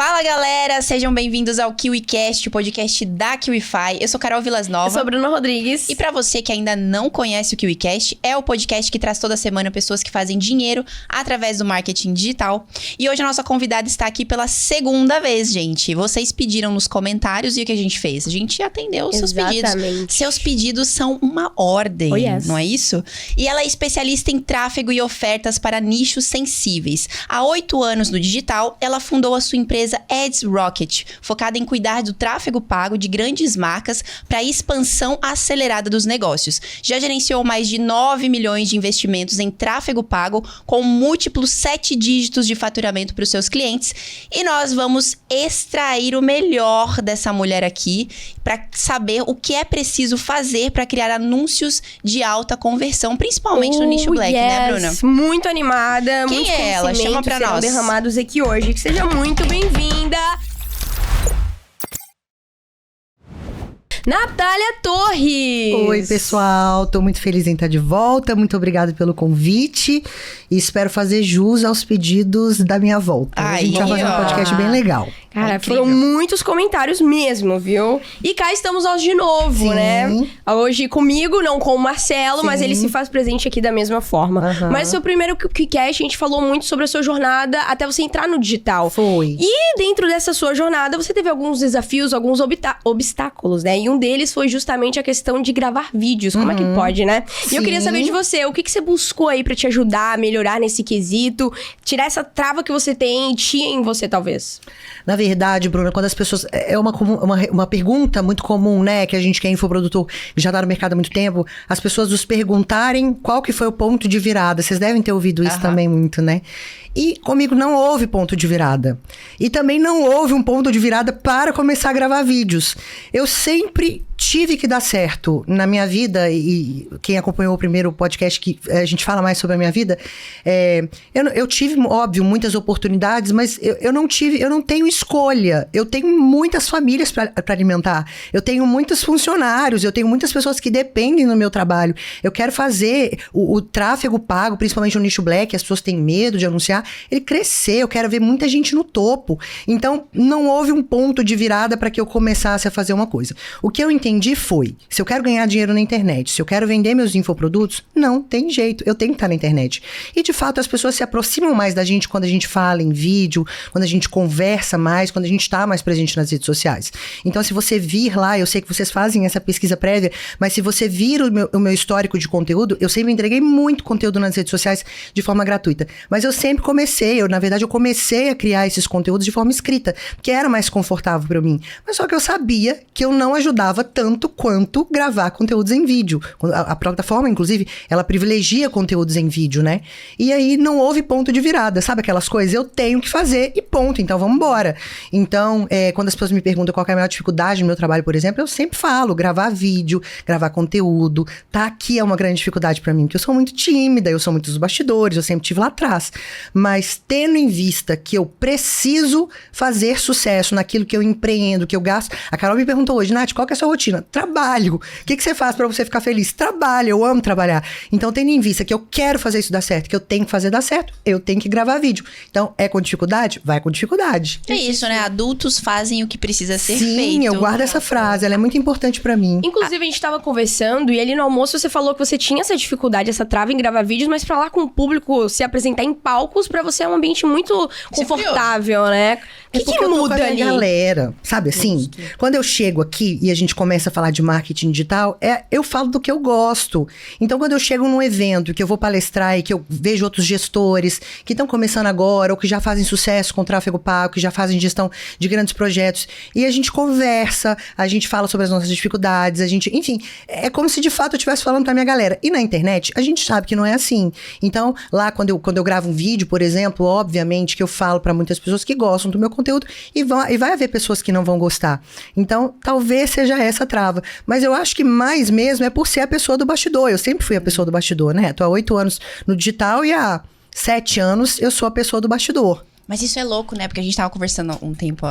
Fala galera, sejam bem-vindos ao KiwiCast, o podcast da KiwiFi. Eu sou Carol Vilas Nova. Eu sou Bruna Rodrigues. E pra você que ainda não conhece o KiwiCast, é o podcast que traz toda semana pessoas que fazem dinheiro através do marketing digital. E hoje a nossa convidada está aqui pela segunda vez, gente. Vocês pediram nos comentários e o que a gente fez? A gente atendeu os seus pedidos. Seus pedidos são uma ordem, não é isso? E ela é especialista em tráfego e ofertas para nichos sensíveis. Há 8 anos no digital, ela fundou a sua empresa Ads Rocket, focada em cuidar do tráfego pago de grandes marcas para a expansão acelerada dos negócios. Já gerenciou mais de 9 milhões de investimentos em tráfego pago, com múltiplos 7 dígitos de faturamento para os seus clientes. E nós vamos extrair o melhor dessa mulher aqui para saber o que é preciso fazer para criar anúncios de alta conversão, principalmente no nicho Black, né, Bruna? Muito animada. Quem é ela? Chama pra nós. Derramados aqui hoje. Que seja muito bem-vinda. Natália Torres! Oi, pessoal. Tô muito feliz em estar de volta. Muito obrigada pelo convite. E espero fazer jus aos pedidos da minha volta. A gente vai fazer um podcast bem legal. Cara, foram muitos comentários mesmo, viu? E cá estamos nós de novo, né? Hoje comigo, não com o Marcelo, mas ele se faz presente aqui da mesma forma. Mas o seu primeiro KiwiCast, a gente falou muito sobre a sua jornada até você entrar no digital. Foi. E dentro dessa sua jornada, você teve alguns desafios, alguns obstáculos, né? E um deles foi justamente a questão de gravar vídeos. Como é que pode, né? E eu queria saber de você, o que você buscou aí pra te ajudar a melhorar nesse quesito? Tirar essa trava que você tinha em você, talvez? Na verdade, Bruna, quando as pessoas... É uma pergunta muito comum, né? Que a gente que é infoprodutor já tá no mercado há muito tempo. As pessoas nos perguntarem qual que foi o ponto de virada. Vocês devem ter ouvido isso também muito, né? E comigo não houve ponto de virada. E também não houve um ponto de virada para começar a gravar vídeos. Eu sempre tive que dar certo na minha vida, e quem acompanhou o primeiro podcast que a gente fala mais sobre a minha vida, eu tive, óbvio, muitas oportunidades, mas eu não tenho escolha. Eu tenho muitas famílias para alimentar. Eu tenho muitos funcionários, eu tenho muitas pessoas que dependem do meu trabalho. Eu quero fazer o tráfego pago, principalmente no nicho Black, as pessoas têm medo de anunciar, ele crescer. Eu quero ver muita gente no topo. Então, não houve um ponto de virada para que eu começasse a fazer uma coisa. O que eu entendi foi, se eu quero ganhar dinheiro na internet, se eu quero vender meus infoprodutos, não tem jeito, eu tenho que estar na internet. E de fato as pessoas se aproximam mais da gente quando a gente fala em vídeo, quando a gente conversa mais, quando a gente está mais presente nas redes sociais. Então se você vir lá, eu sei que vocês fazem essa pesquisa prévia, mas se você vir o meu histórico de conteúdo, eu sempre entreguei muito conteúdo nas redes sociais de forma gratuita. Mas eu sempre comecei a criar esses conteúdos de forma escrita, porque era mais confortável para mim. Mas só que eu sabia que eu não ajudava tanto quanto gravar conteúdos em vídeo. A plataforma, inclusive, ela privilegia conteúdos em vídeo, né? E aí não houve ponto de virada, sabe aquelas coisas? Eu tenho que fazer e ponto, então vamos embora. Então, quando as pessoas me perguntam qual é a maior dificuldade no meu trabalho, por exemplo, eu sempre falo, gravar vídeo, gravar conteúdo, tá aqui é uma grande dificuldade pra mim, porque eu sou muito tímida, eu sou muito dos bastidores, eu sempre estive lá atrás. Mas tendo em vista que eu preciso fazer sucesso naquilo que eu empreendo, que eu gasto... A Carol me perguntou hoje, Nath, qual que é a sua rotina? Trabalho. O que você faz pra você ficar feliz? Trabalho, eu amo trabalhar. Então, tendo em vista que eu quero fazer isso dar certo, que eu tenho que fazer dar certo, eu tenho que gravar vídeo. Então, é com dificuldade? Vai com dificuldade. É isso, né? Adultos fazem o que precisa ser feito. Sim, eu guardo essa frase, ela é muito importante pra mim. Inclusive, a gente tava conversando e ali no almoço você falou que você tinha essa dificuldade, essa trava em gravar vídeos, mas pra lá com o público, se apresentar em palcos, pra você é um ambiente muito confortável, né? O que muda ali? Galera, sabe assim? Quando eu chego aqui e a gente começa a falar de marketing digital, eu falo do que eu gosto. Então, quando eu chego num evento que eu vou palestrar e que eu vejo outros gestores que estão começando agora ou que já fazem sucesso com tráfego pago, que já fazem gestão de grandes projetos, e a gente conversa, a gente fala sobre as nossas dificuldades, enfim, é como se de fato eu estivesse falando pra minha galera. E na internet, a gente sabe que não é assim. Então, lá quando eu gravo um vídeo, por exemplo, obviamente que eu falo pra muitas pessoas que gostam do meu conteúdo e vai haver pessoas que não vão gostar. Então, talvez seja essa trava. Mas eu acho que mais mesmo é por ser a pessoa do bastidor. Eu sempre fui a pessoa do bastidor, né? Tô há 8 anos no digital e há 7 anos eu sou a pessoa do bastidor. Mas isso é louco, né? Porque a gente tava conversando um tempo,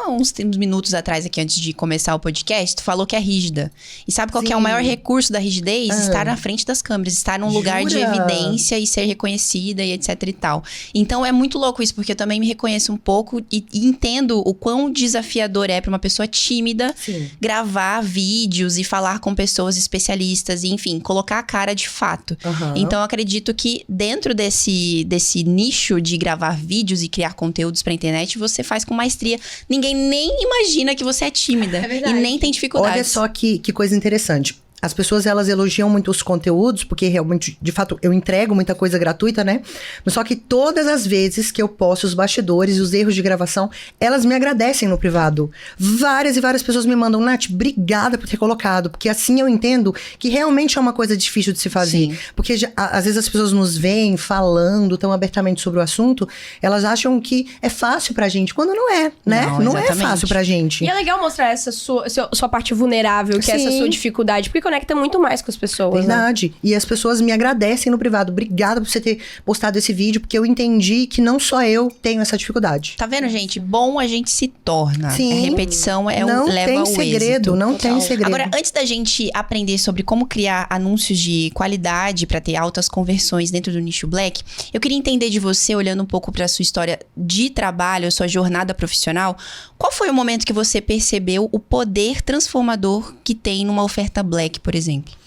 uns minutos atrás aqui, antes de começar o podcast, tu falou que é rígida. E sabe qual que é o maior recurso da rigidez? Estar na frente das câmeras, estar num lugar de evidência e ser reconhecida e etc e tal. Então é muito louco isso, porque eu também me reconheço um pouco e entendo o quão desafiador é pra uma pessoa tímida gravar vídeos e falar com pessoas especialistas e, enfim, colocar a cara de fato. Então eu acredito que dentro desse nicho de gravar vídeos e criar conteúdos pra internet, você faz com maestria. Ninguém nem imagina que você é tímida. E nem tem dificuldades. Olha só que coisa interessante. As pessoas, elas elogiam muito os conteúdos, porque realmente, de fato, eu entrego muita coisa gratuita, né? Mas só que todas as vezes que eu posto os bastidores e os erros de gravação, elas me agradecem no privado. Várias e várias pessoas me mandam, Nath, obrigada por ter colocado, porque assim eu entendo que realmente é uma coisa difícil de se fazer. Porque às vezes as pessoas nos veem falando tão abertamente sobre o assunto, elas acham que é fácil pra gente, quando não é, né? Não é fácil pra gente. E é legal mostrar essa sua parte vulnerável, que é essa sua dificuldade, porque conecta muito mais com as pessoas. Verdade. Né? E as pessoas me agradecem no privado. Obrigada por você ter postado esse vídeo, porque eu entendi que não só eu tenho essa dificuldade. Tá vendo, gente? Bom a gente se torna. Sim. A repetição leva ao êxito. Não tem segredo, não tem segredo. Agora, antes da gente aprender sobre como criar anúncios de qualidade para ter altas conversões dentro do nicho Black, eu queria entender de você, olhando um pouco para sua história de trabalho, a sua jornada profissional, qual foi o momento que você percebeu o poder transformador que tem numa oferta Black, por exemplo?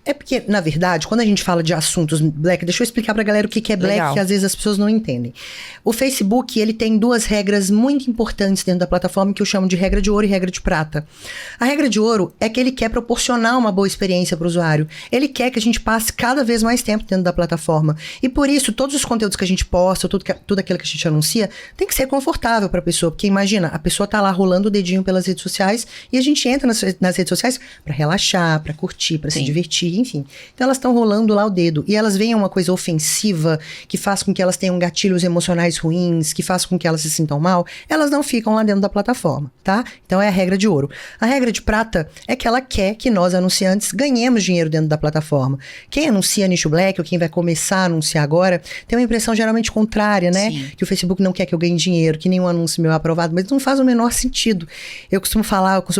É porque, na verdade, quando a gente fala de assuntos Black, deixa eu explicar pra galera o que é Black, Legal. que às vezes as pessoas não entendem. O Facebook, ele tem duas regras muito importantes dentro da plataforma, que eu chamo de regra de ouro e regra de prata. A regra de ouro é que ele quer proporcionar uma boa experiência pro usuário. Ele quer que a gente passe cada vez mais tempo dentro da plataforma. E por isso, todos os conteúdos que a gente posta, tudo aquilo que a gente anuncia, tem que ser confortável pra pessoa. Porque imagina, a pessoa tá lá rolando o dedinho pelas redes sociais e a gente entra nas redes sociais pra relaxar, pra curtir, pra se divertir, enfim. Então elas estão rolando lá o dedo e elas veem uma coisa ofensiva que faz com que elas tenham gatilhos emocionais ruins, que faz com que elas se sintam mal, elas não ficam lá dentro da plataforma, tá? Então é a regra de ouro. A regra de prata é que ela quer que nós, anunciantes, ganhemos dinheiro dentro da plataforma. Quem anuncia nicho Black ou quem vai começar a anunciar agora, tem uma impressão geralmente contrária, né? Sim. Que o Facebook não quer que eu ganhe dinheiro, que nenhum anúncio meu é aprovado, mas não faz o menor sentido. Eu costumo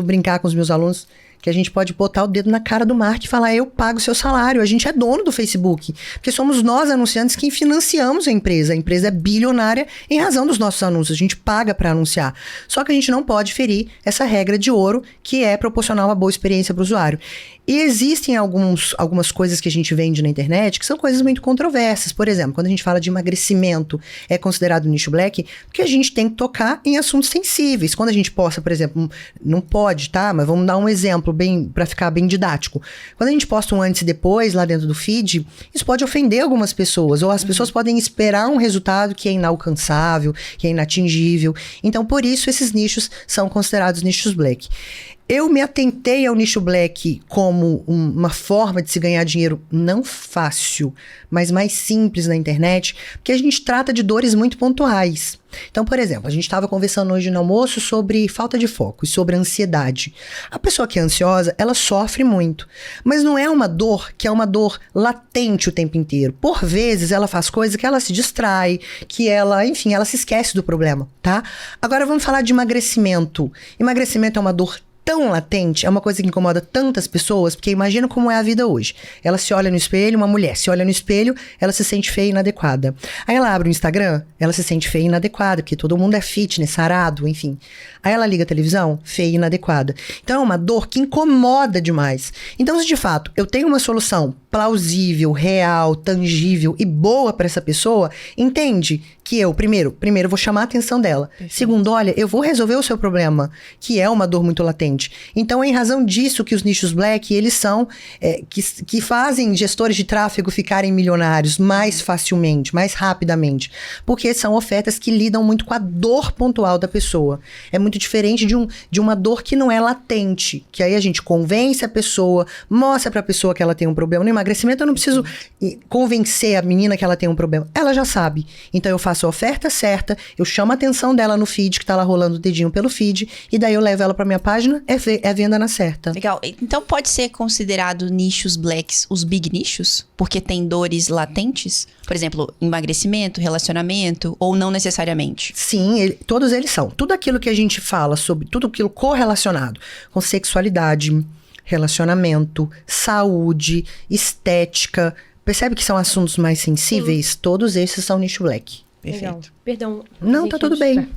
brincar com os meus alunos, que a gente pode botar o dedo na cara do Mark e falar, eu pago o seu salário, a gente é dono do Facebook. Porque somos nós, anunciantes, quem financiamos a empresa. A empresa é bilionária em razão dos nossos anúncios, a gente paga para anunciar. Só que a gente não pode ferir essa regra de ouro, que é proporcionar uma boa experiência para o usuário. E existem algumas coisas que a gente vende na internet que são coisas muito controversas. Por exemplo, quando a gente fala de emagrecimento, é considerado nicho Black, porque a gente tem que tocar em assuntos sensíveis. Quando a gente posta, por exemplo, não pode, tá? Mas vamos dar um exemplo para ficar bem didático. Quando a gente posta um antes e depois lá dentro do feed, isso pode ofender algumas pessoas, ou as pessoas podem esperar um resultado que é inalcançável, que é inatingível. Então, por isso, esses nichos são considerados nichos Black. Eu me atentei ao nicho Black como uma forma de se ganhar dinheiro não fácil, mas mais simples na internet, porque a gente trata de dores muito pontuais. Então, por exemplo, a gente estava conversando hoje no almoço sobre falta de foco e sobre ansiedade. A pessoa que é ansiosa, ela sofre muito, mas não é uma dor que é uma dor latente o tempo inteiro. Por vezes, ela faz coisas que ela se distrai, que ela, enfim, ela se esquece do problema, tá? Agora, vamos falar de emagrecimento. Emagrecimento é uma dor tão latente, é uma coisa que incomoda tantas pessoas, porque imagina como é a vida hoje. Ela se olha no espelho, uma mulher se olha no espelho, ela se sente feia e inadequada. Aí ela abre o Instagram, ela se sente feia e inadequada, porque todo mundo é fitness, sarado, enfim. Aí ela liga a televisão, feia e inadequada. Então é uma dor que incomoda demais. Então, se de fato eu tenho uma solução plausível, real, tangível e boa para essa pessoa, entende que eu, primeiro vou chamar a atenção dela. Perfeito. Segundo, olha, eu vou resolver o seu problema, que é uma dor muito latente. Então, é em razão disso que os nichos Black, eles são, que fazem gestores de tráfego ficarem milionários mais facilmente, mais rapidamente. Porque são ofertas que lidam muito com a dor pontual da pessoa. É muito diferente de uma dor que não é latente. Que aí a gente convence a pessoa, mostra pra pessoa que ela tem um problema. No emagrecimento, eu não preciso convencer a menina que ela tem um problema. Ela já sabe. Então, eu faço faço a oferta certa, eu chamo a atenção dela no feed, que tá lá rolando o dedinho pelo feed, e daí eu levo ela pra minha página, é venda na certa. Legal. Então pode ser considerado nichos blacks os big nichos? Porque tem dores latentes? Por exemplo, emagrecimento, relacionamento, ou não necessariamente? Sim, todos eles são. Tudo aquilo que a gente fala sobre, tudo aquilo correlacionado com sexualidade, relacionamento, saúde, estética. Percebe que são assuntos mais sensíveis? Sim. Todos esses são nicho black. Perfeito. Legal. Perdão. Não, tá tudo bem.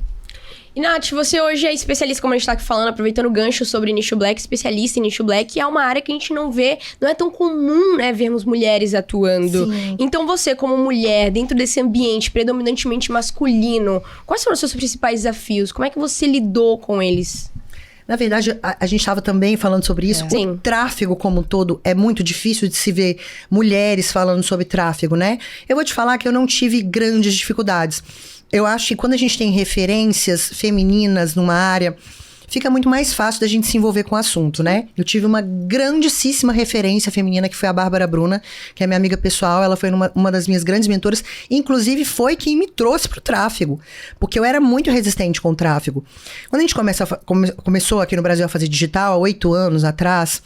E Nath, você hoje é especialista, como a gente tá aqui falando, aproveitando o gancho sobre nicho black, especialista em nicho black, e é uma área que a gente não vê, não é tão comum, né, vermos mulheres atuando. Sim. Então você, como mulher, dentro desse ambiente predominantemente masculino, quais foram os seus principais desafios? Como é que você lidou com eles? Na verdade, a gente estava também falando sobre isso. Sim. O tráfego como um todo é muito difícil de se ver mulheres falando sobre tráfego, né? Eu vou te falar que eu não tive grandes dificuldades. Eu acho que quando a gente tem referências femininas numa área, fica muito mais fácil da gente se envolver com o assunto, né? Eu tive uma grandíssima referência feminina, que foi a Bárbara Bruna, que é minha amiga pessoal. Ela foi uma das minhas grandes mentoras. Inclusive, foi quem me trouxe pro tráfego. Porque eu era muito resistente com o tráfego. Quando a gente começou aqui no Brasil a fazer digital, há 8 anos atrás,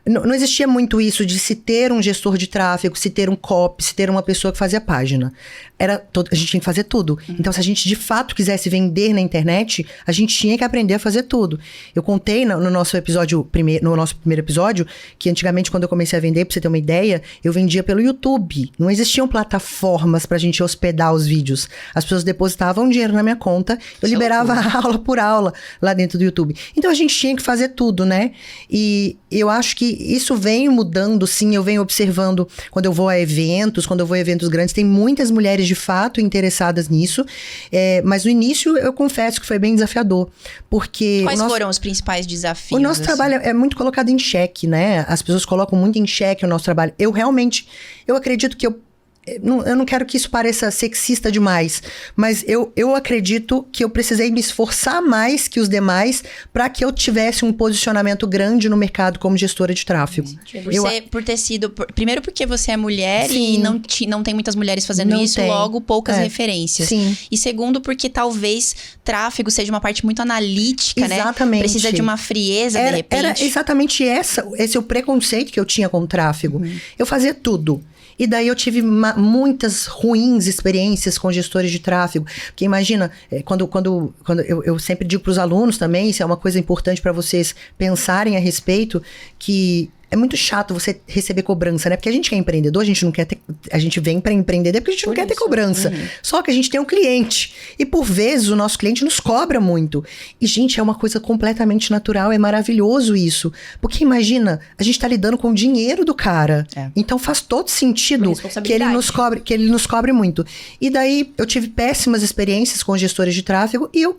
não existia muito isso de se ter um gestor de tráfego, se ter um copy, se ter uma pessoa que fazia página. A gente tinha que fazer tudo. Então, se a gente de fato quisesse vender na internet, a gente tinha que aprender a fazer tudo. Eu contei no nosso primeiro episódio, que antigamente, quando eu comecei a vender, pra você ter uma ideia, eu vendia pelo YouTube. Não existiam plataformas pra gente hospedar os vídeos. As pessoas depositavam dinheiro na minha conta, eu liberava aula por aula lá dentro do YouTube. Então, a gente tinha que fazer tudo, né? E eu acho que isso vem mudando, sim. Eu venho observando quando eu vou a eventos, grandes, tem muitas mulheres de fato interessadas nisso, mas no início eu confesso que foi bem desafiador, porque... Quais foram os principais desafios? O nosso trabalho é muito colocado em xeque, né? As pessoas colocam muito em xeque o nosso trabalho. Eu acredito que eu não quero que isso pareça sexista demais, mas eu acredito que eu precisei me esforçar mais que os demais para que eu tivesse um posicionamento grande no mercado como gestora de tráfego. Por ter sido... Primeiro porque você é mulher. Sim. E não tem muitas mulheres fazendo isso, logo poucas referências. Sim. E segundo porque talvez tráfego seja uma parte muito analítica, exatamente, né? Precisa de uma frieza, de repente. Era exatamente esse o preconceito que eu tinha com o tráfego. Eu fazia tudo. E daí eu tive muitas ruins experiências com gestores de tráfego. Porque imagina, quando eu sempre digo para os alunos também, isso é uma coisa importante para vocês pensarem a respeito, que é muito chato você receber cobrança, né? Porque a gente que é empreendedor, a gente não quer ter... A gente vem para empreender porque a gente não quer ter cobrança. Só que a gente tem um cliente. E por vezes o nosso cliente nos cobra muito. E, gente, é uma coisa completamente natural. É maravilhoso isso. Porque imagina, a gente tá lidando com o dinheiro do cara. Então faz todo sentido que ele nos cobre muito. E daí eu tive péssimas experiências com gestores de tráfego. E eu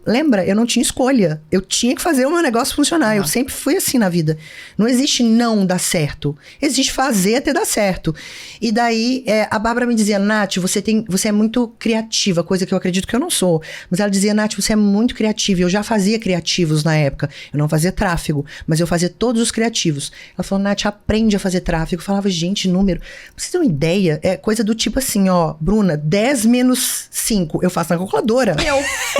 não tinha escolha. Eu tinha que fazer o meu negócio funcionar. Eu sempre fui assim na vida. Não existe não dar certo. Existe fazer até dar certo. E daí, a Bárbara me dizia, Nath, você é muito criativa, coisa que eu acredito que eu não sou. Mas ela dizia, Nath, você é muito criativa. Eu já fazia criativos na época. Eu não fazia tráfego, mas eu fazia todos os criativos. Ela falou, Nath, aprende a fazer tráfego. Eu falava, gente, número. Pra vocês terem uma ideia, é coisa do tipo assim, ó, Bruna, 10 menos 5. Eu faço na calculadora.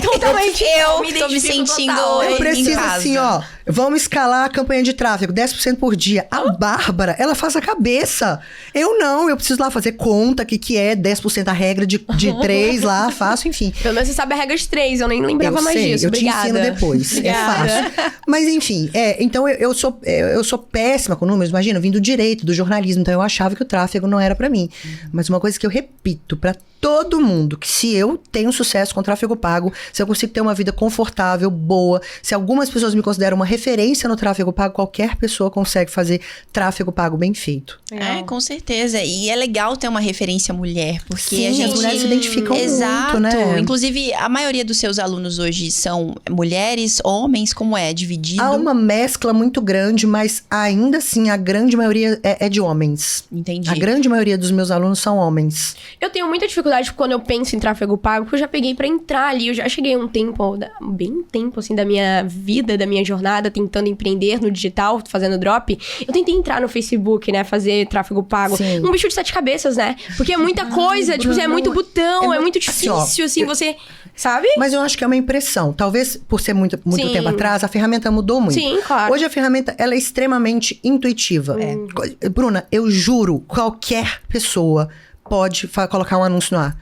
Totalmente. Eu tô me sentindo Eu preciso em casa. assim, ó, vamos escalar a campanha de tráfego, 10% por dia. A Bárbara, ela faz a cabeça. Eu não, eu preciso lá fazer conta, que é 10% a regra de 3 lá, faço, enfim. Pelo menos você sabe a regra de 3, eu nem lembrava mais disso. Eu te ensino depois. Obrigada. É fácil. Mas enfim, então eu sou péssima com números, imagina, eu vim do direito, do jornalismo, então eu achava que o tráfego não era pra mim. Mas uma coisa que eu repito pra todo mundo, que se eu tenho sucesso com tráfego pago, se eu consigo ter uma vida confortável, boa, se algumas pessoas me consideram uma referência no tráfego pago, qualquer pessoa consegue fazer tráfego pago bem feito. Com certeza. E é legal ter uma referência mulher, porque Sim, a gente... as mulheres se identificam muito, né? Inclusive, a maioria dos seus alunos hoje são mulheres, homens, como é? Dividido? Há uma mescla muito grande, mas ainda assim, a grande maioria é de homens. Entendi. A grande maioria dos meus alunos são homens. Eu tenho muita dificuldade quando eu penso em tráfego pago, porque eu já peguei pra entrar ali, eu já cheguei bem tempo, assim, da minha vida, da minha jornada, tentando empreender no digital, fazendo drop. Eu tentei tenta entrar no Facebook, né? Fazer tráfego pago. Sim. Um bicho de 7 cabeças, né? Porque é muita coisa, tipo, é muito botão, é muito difícil, assim, você... Sabe? Mas eu acho que é uma impressão. Talvez, por ser muito tempo atrás, a ferramenta mudou muito. Sim, claro. Hoje a ferramenta, ela é extremamente intuitiva. Bruna, eu juro, qualquer pessoa pode colocar um anúncio no ar.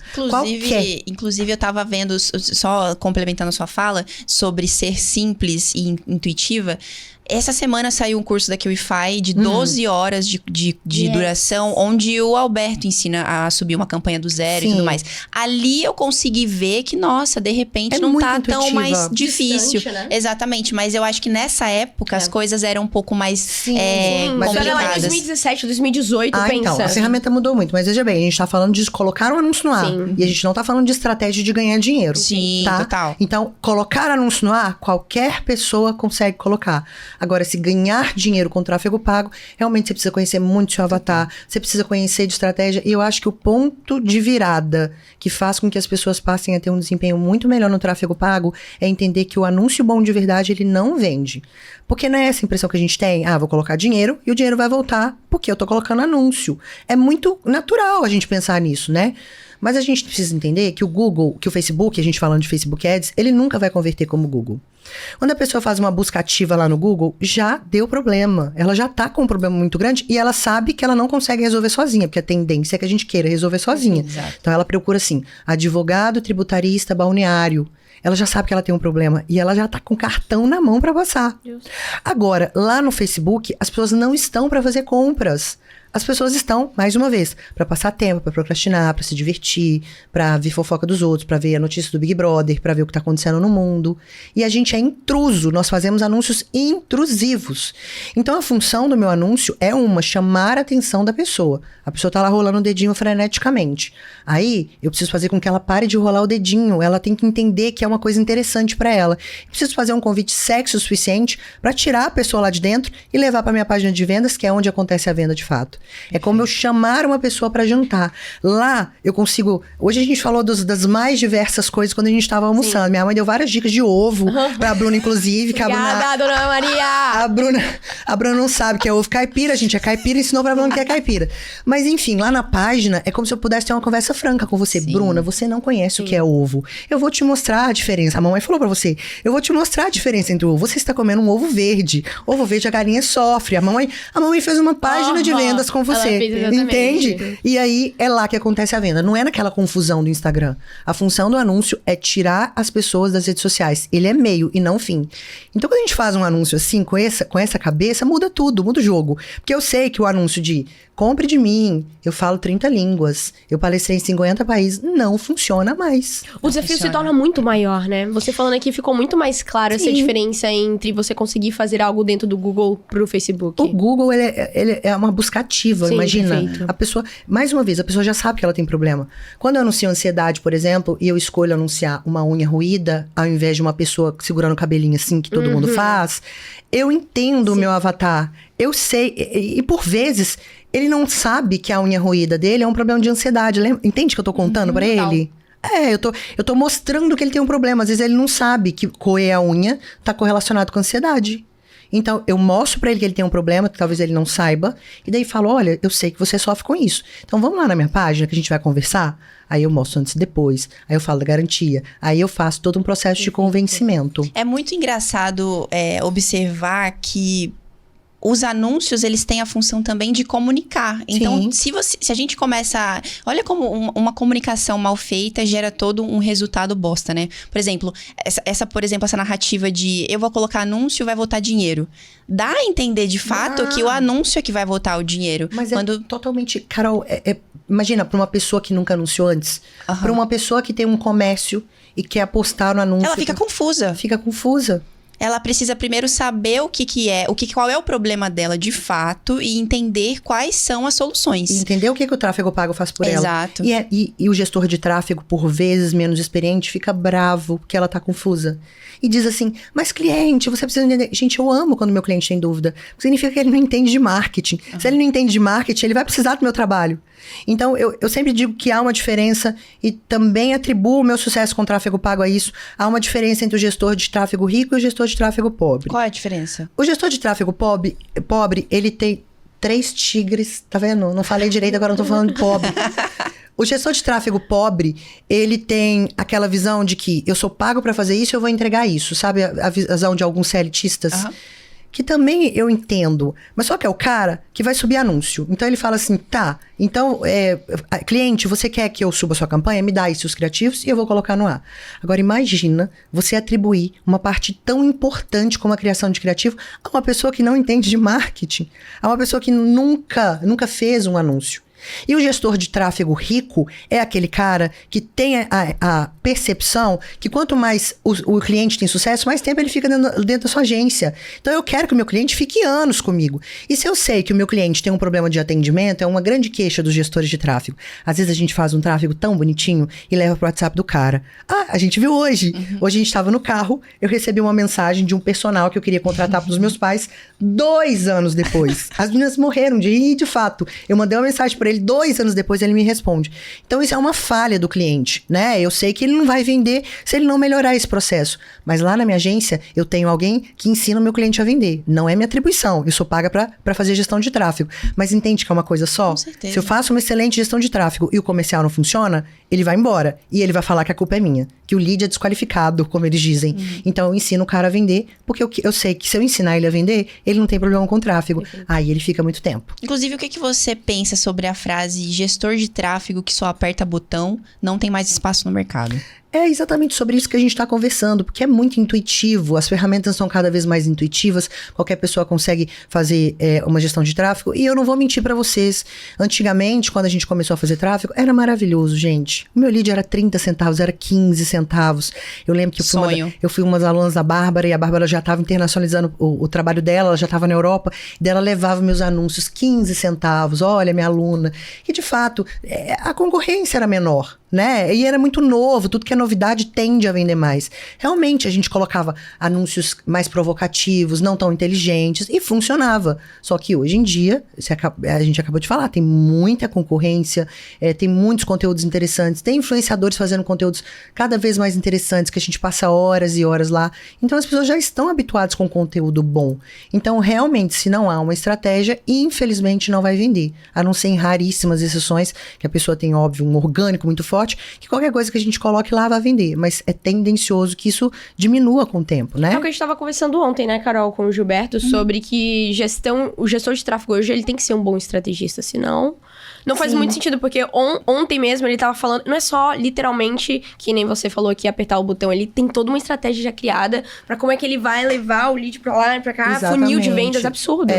Inclusive, eu tava vendo, só complementando a sua fala, sobre ser simples e intuitiva. Essa semana saiu um curso da QIFI de 12 horas de duração, onde o Alberto ensina a subir uma campanha do zero e tudo mais. Ali eu consegui ver que, nossa, de repente não tá tão mais difícil. Distante, né? Exatamente, mas eu acho que nessa época as coisas eram um pouco mais mas olha lá em complicadas. 2017, 2018, pensa. Então, a ferramenta mudou muito. Mas veja bem, a gente tá falando de colocar um anúncio no ar. Sim. E a gente não tá falando de estratégia de ganhar dinheiro. Sim, tá? total. Então, colocar anúncio no ar, qualquer pessoa consegue colocar. Agora, se ganhar dinheiro com tráfego pago, realmente você precisa conhecer muito seu avatar, você precisa conhecer de estratégia. E eu acho que o ponto de virada que faz com que as pessoas passem a ter um desempenho muito melhor no tráfego pago é entender que o anúncio bom de verdade, ele não vende. Porque não é essa impressão que a gente tem, vou colocar dinheiro e o dinheiro vai voltar porque eu tô colocando anúncio. É muito natural a gente pensar nisso, né? Mas a gente precisa entender que o Google, que o Facebook, a gente falando de Facebook Ads, ele nunca vai converter como o Google. Quando a pessoa faz uma busca ativa lá no Google, já deu problema. Ela já tá com um problema muito grande e ela sabe que ela não consegue resolver sozinha, porque a tendência é que a gente queira resolver sozinha. Exato. Então ela procura assim, advogado, tributarista, balneário. Ela já sabe que ela tem um problema e ela já tá com cartão na mão para passar. Deus. Agora, lá no Facebook, as pessoas não estão para fazer compras. As pessoas estão, mais uma vez, para passar tempo, para procrastinar, para se divertir, para ver fofoca dos outros, para ver a notícia do Big Brother, para ver o que tá acontecendo no mundo. E a gente é intruso, nós fazemos anúncios intrusivos. Então a função do meu anúncio é chamar a atenção da pessoa. A pessoa tá lá rolando o dedinho freneticamente. Aí eu preciso fazer com que ela pare de rolar o dedinho, ela tem que entender que é uma coisa interessante para ela. Eu preciso fazer um convite sexy o suficiente para tirar a pessoa lá de dentro e levar para minha página de vendas, que é onde acontece a venda de fato. É como eu chamar uma pessoa para jantar. Lá, eu consigo... Hoje a gente falou das mais diversas coisas quando a gente estava almoçando. Sim. Minha mãe deu várias dicas de ovo pra Bruna, inclusive. Que Obrigada, dona Maria! A Bruna não sabe que é ovo caipira, gente. É caipira, ensinou pra Bruna que é caipira. Mas enfim, lá na página, é como se eu pudesse ter uma conversa franca com você. Sim. Bruna, você não conhece o que é ovo. Eu vou te mostrar a diferença. A mamãe falou pra você. Eu vou te mostrar a diferença entre o ovo. Você está comendo um ovo verde. Ovo verde, a galinha sofre. A mamãe fez uma página de vendas com você, entende? E aí é lá que acontece a venda. Não é naquela confusão do Instagram. A função do anúncio é tirar as pessoas das redes sociais. Ele é meio e não fim. Então quando a gente faz um anúncio assim, com essa cabeça, muda tudo, muda o jogo. Porque eu sei que o anúncio de compre de mim, eu falo 30 línguas, eu palestrei em 50 países, não funciona mais. O desafio se torna muito maior, né? Você falando aqui, ficou muito mais claro essa diferença entre você conseguir fazer algo dentro do Google pro Facebook. O Google, ele é uma busca ativa, imagina. Perfeito. A pessoa, mais uma vez, a pessoa já sabe que ela tem problema. Quando eu anuncio ansiedade, por exemplo, e eu escolho anunciar uma unha ruída, ao invés de uma pessoa segurando o cabelinho assim, que todo mundo faz, eu entendo o meu avatar. Eu sei, e por vezes... Ele não sabe que a unha ruída dele é um problema de ansiedade. Entende que eu tô contando pra ele? Eu tô mostrando que ele tem um problema. Às vezes ele não sabe que coer a unha tá correlacionado com ansiedade. Então, eu mostro pra ele que ele tem um problema, que talvez ele não saiba. E daí falo, olha, eu sei que você sofre com isso. Então, vamos lá na minha página que a gente vai conversar? Aí eu mostro antes e depois. Aí eu falo da garantia. Aí eu faço todo um processo de convencimento. É muito engraçado observar que... Os anúncios, eles têm a função também de comunicar. Então, se a gente começa... Olha como uma comunicação mal feita gera todo um resultado bosta, né? Por exemplo, essa narrativa de eu vou colocar anúncio, vai voltar dinheiro. Dá a entender, de fato, que o anúncio é que vai voltar o dinheiro. Mas é totalmente... Carol, imagina, para uma pessoa que nunca anunciou antes. Para uma pessoa que tem um comércio e quer apostar no anúncio... Ela fica confusa. Fica confusa. Ela precisa primeiro saber qual é o problema dela de fato e entender quais são as soluções. E entender o que o tráfego pago faz por ela. Exato. E o gestor de tráfego, por vezes menos experiente, fica bravo porque ela tá confusa. E diz assim, mas cliente, você precisa entender. Gente, eu amo quando meu cliente tem dúvida. Significa que ele não entende de marketing. Se ele não entende de marketing, ele vai precisar do meu trabalho. Então, eu sempre digo que há uma diferença e também atribuo o meu sucesso com tráfego pago a isso. Há uma diferença entre o gestor de tráfego rico e o gestor de tráfego pobre. Qual é a diferença? O gestor de tráfego pobre, ele tem 3 tigres, tá vendo? Não falei direito, agora não tô falando de pobre. O gestor de tráfego pobre, ele tem aquela visão de que eu sou pago pra fazer isso, eu vou entregar isso. Sabe a visão de alguns CLTistas? Que também eu entendo, mas só que é o cara que vai subir anúncio. Então ele fala assim, tá, então, cliente, você quer que eu suba sua campanha? Me dá aí seus criativos e eu vou colocar no ar. Agora imagina você atribuir uma parte tão importante como a criação de criativo a uma pessoa que não entende de marketing, a uma pessoa que nunca fez um anúncio. E o gestor de tráfego rico é aquele cara que tem a percepção que quanto mais o cliente tem sucesso, mais tempo ele fica dentro da sua agência. Então eu quero que o meu cliente fique anos comigo. E se eu sei que o meu cliente tem um problema de atendimento, é uma grande queixa dos gestores de tráfego. Às vezes a gente faz um tráfego tão bonitinho e leva pro WhatsApp do cara. A gente viu hoje. Hoje a gente estava no carro, eu recebi uma mensagem de um personal que eu queria contratar pros meus pais 2 anos depois. As meninas morreram de fato. Eu mandei uma mensagem para ele 2 anos depois, ele me responde. Então isso é uma falha do cliente, né? Eu sei que ele não vai vender se ele não melhorar esse processo. Mas lá na minha agência, eu tenho alguém que ensina o meu cliente a vender. Não é minha atribuição. Eu sou paga para fazer gestão de tráfego. Mas entende que é uma coisa só? Com certeza. Se eu faço uma excelente gestão de tráfego e o comercial não funciona, ele vai embora. E ele vai falar que a culpa é minha. Que o lead é desqualificado, como eles dizem. Então eu ensino o cara a vender, porque eu sei que se eu ensinar ele a vender, ele não tem problema com o tráfego. Aí ele fica muito tempo. Inclusive, o que você pensa sobre a frase gestor de tráfego que só aperta botão, não tem mais espaço no mercado? É exatamente sobre isso que a gente está conversando, porque é muito intuitivo, as ferramentas são cada vez mais intuitivas, qualquer pessoa consegue fazer uma gestão de tráfego, e eu não vou mentir para vocês, antigamente, quando a gente começou a fazer tráfego, era maravilhoso, gente. O meu lead era 30 centavos, era 15 centavos. Eu lembro que eu fui uma das alunas da Bárbara, e a Bárbara já estava internacionalizando o trabalho dela, ela já estava na Europa, e dela levava meus anúncios 15 centavos, olha, minha aluna. E de fato, a concorrência era menor, né? E era muito novo, tudo que é novidade tende a vender mais. Realmente, a gente colocava anúncios mais provocativos, não tão inteligentes, e funcionava. Só que hoje em dia, a gente acabou de falar, tem muita concorrência, tem muitos conteúdos interessantes, tem influenciadores fazendo conteúdos cada vez mais interessantes, que a gente passa horas e horas lá. Então, as pessoas já estão habituadas com conteúdo bom. Então, realmente, se não há uma estratégia, infelizmente não vai vender. A não ser em raríssimas exceções, que a pessoa tem, óbvio, um orgânico muito forte, que qualquer coisa que a gente coloque lá vai vender, mas é tendencioso que isso diminua com o tempo, né? É o que a gente estava conversando ontem, né, Carol, com o Gilberto, sobre que o gestor de tráfego hoje, ele tem que ser um bom estrategista, senão não faz muito sentido, porque ontem mesmo ele tava falando, não é só literalmente, que nem você falou aqui, apertar o botão, ele tem toda uma estratégia já criada pra como é que ele vai levar o lead pra lá e pra cá, Exatamente. funil de vendas absurdo.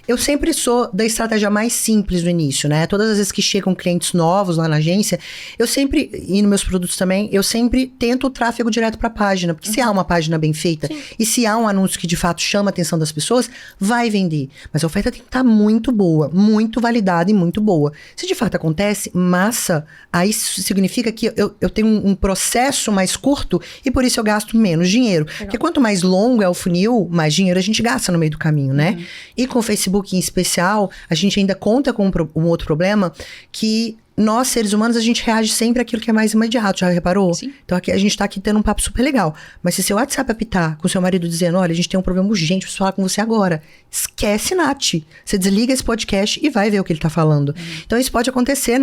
Eu sempre sou da estratégia mais simples no início, né? Todas as vezes que chegam clientes novos lá na agência, eu sempre, e nos meus produtos também, eu sempre tento o tráfego direto pra página. Porque se há uma página bem feita, e se há um anúncio que de fato chama a atenção das pessoas, vai vender. Mas a oferta tem que estar muito boa, muito validada e muito boa. Se de fato acontece, massa, aí isso significa que eu tenho um processo mais curto e por isso eu gasto menos dinheiro. Legal. Porque quanto mais longo é o funil, mais dinheiro a gente gasta no meio do caminho, né? E com o Facebook em especial, a gente ainda conta com um outro problema, que nós, seres humanos, a gente reage sempre àquilo que é mais imediato, já reparou? Sim. Então aqui, a gente tá aqui tendo um papo super legal, mas se seu WhatsApp apitar com seu marido dizendo, olha, a gente tem um problema urgente, preciso falar com você agora, esquece, Nath. Você desliga esse podcast e vai ver o que ele tá falando. Então isso pode acontecer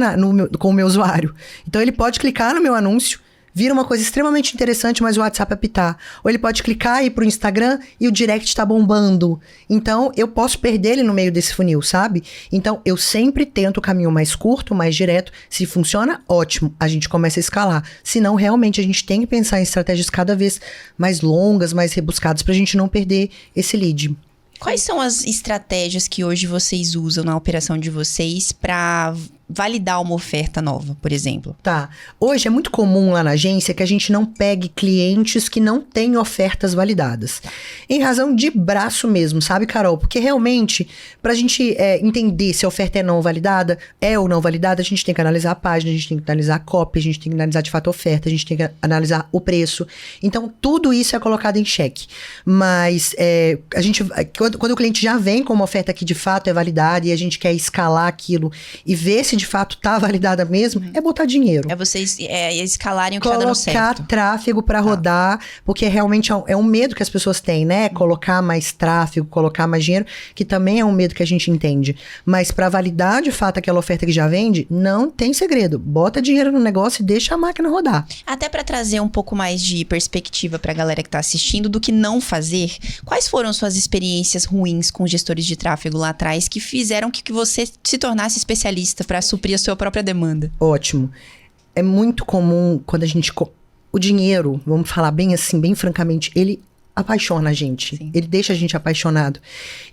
com o meu usuário. Então ele pode clicar no meu anúncio, vira uma coisa extremamente interessante, mas o WhatsApp apitar. Ou ele pode clicar e ir pro Instagram e o direct tá bombando. Então, eu posso perder ele no meio desse funil, sabe? Então, eu sempre tento o caminho mais curto, mais direto. Se funciona, ótimo. A gente começa a escalar. Senão, realmente, a gente tem que pensar em estratégias cada vez mais longas, mais rebuscadas, pra gente não perder esse lead. Quais são as estratégias que hoje vocês usam na operação de vocês para validar uma oferta nova, por exemplo? Tá. Hoje é muito comum lá na agência que a gente não pegue clientes que não têm ofertas validadas. Em razão de braço mesmo, sabe, Carol? Porque realmente, pra gente entender se a oferta é não validada, ou não validada, a gente tem que analisar a página, a gente tem que analisar a copy, a gente tem que analisar de fato a oferta, a gente tem que analisar o preço. Então, tudo isso é colocado em xeque. Mas, a gente, quando o cliente já vem com uma oferta que de fato é validada e a gente quer escalar aquilo e ver se de fato tá validada mesmo, é botar dinheiro. É vocês escalarem o que tá dando certo. Colocar tráfego pra rodar, porque realmente é um medo que as pessoas têm, né? Colocar mais tráfego, colocar mais dinheiro, que também é um medo que a gente entende. Mas pra validar de fato aquela oferta que já vende, não tem segredo. Bota dinheiro no negócio e deixa a máquina rodar. Até pra trazer um pouco mais de perspectiva pra galera que tá assistindo do que não fazer, quais foram suas experiências ruins com gestores de tráfego lá atrás que fizeram que você se tornasse especialista pra suprir a sua própria demanda? Ótimo. É muito comum quando a gente... O dinheiro, vamos falar bem assim, bem francamente, ele apaixona a gente. Sim. Ele deixa a gente apaixonado.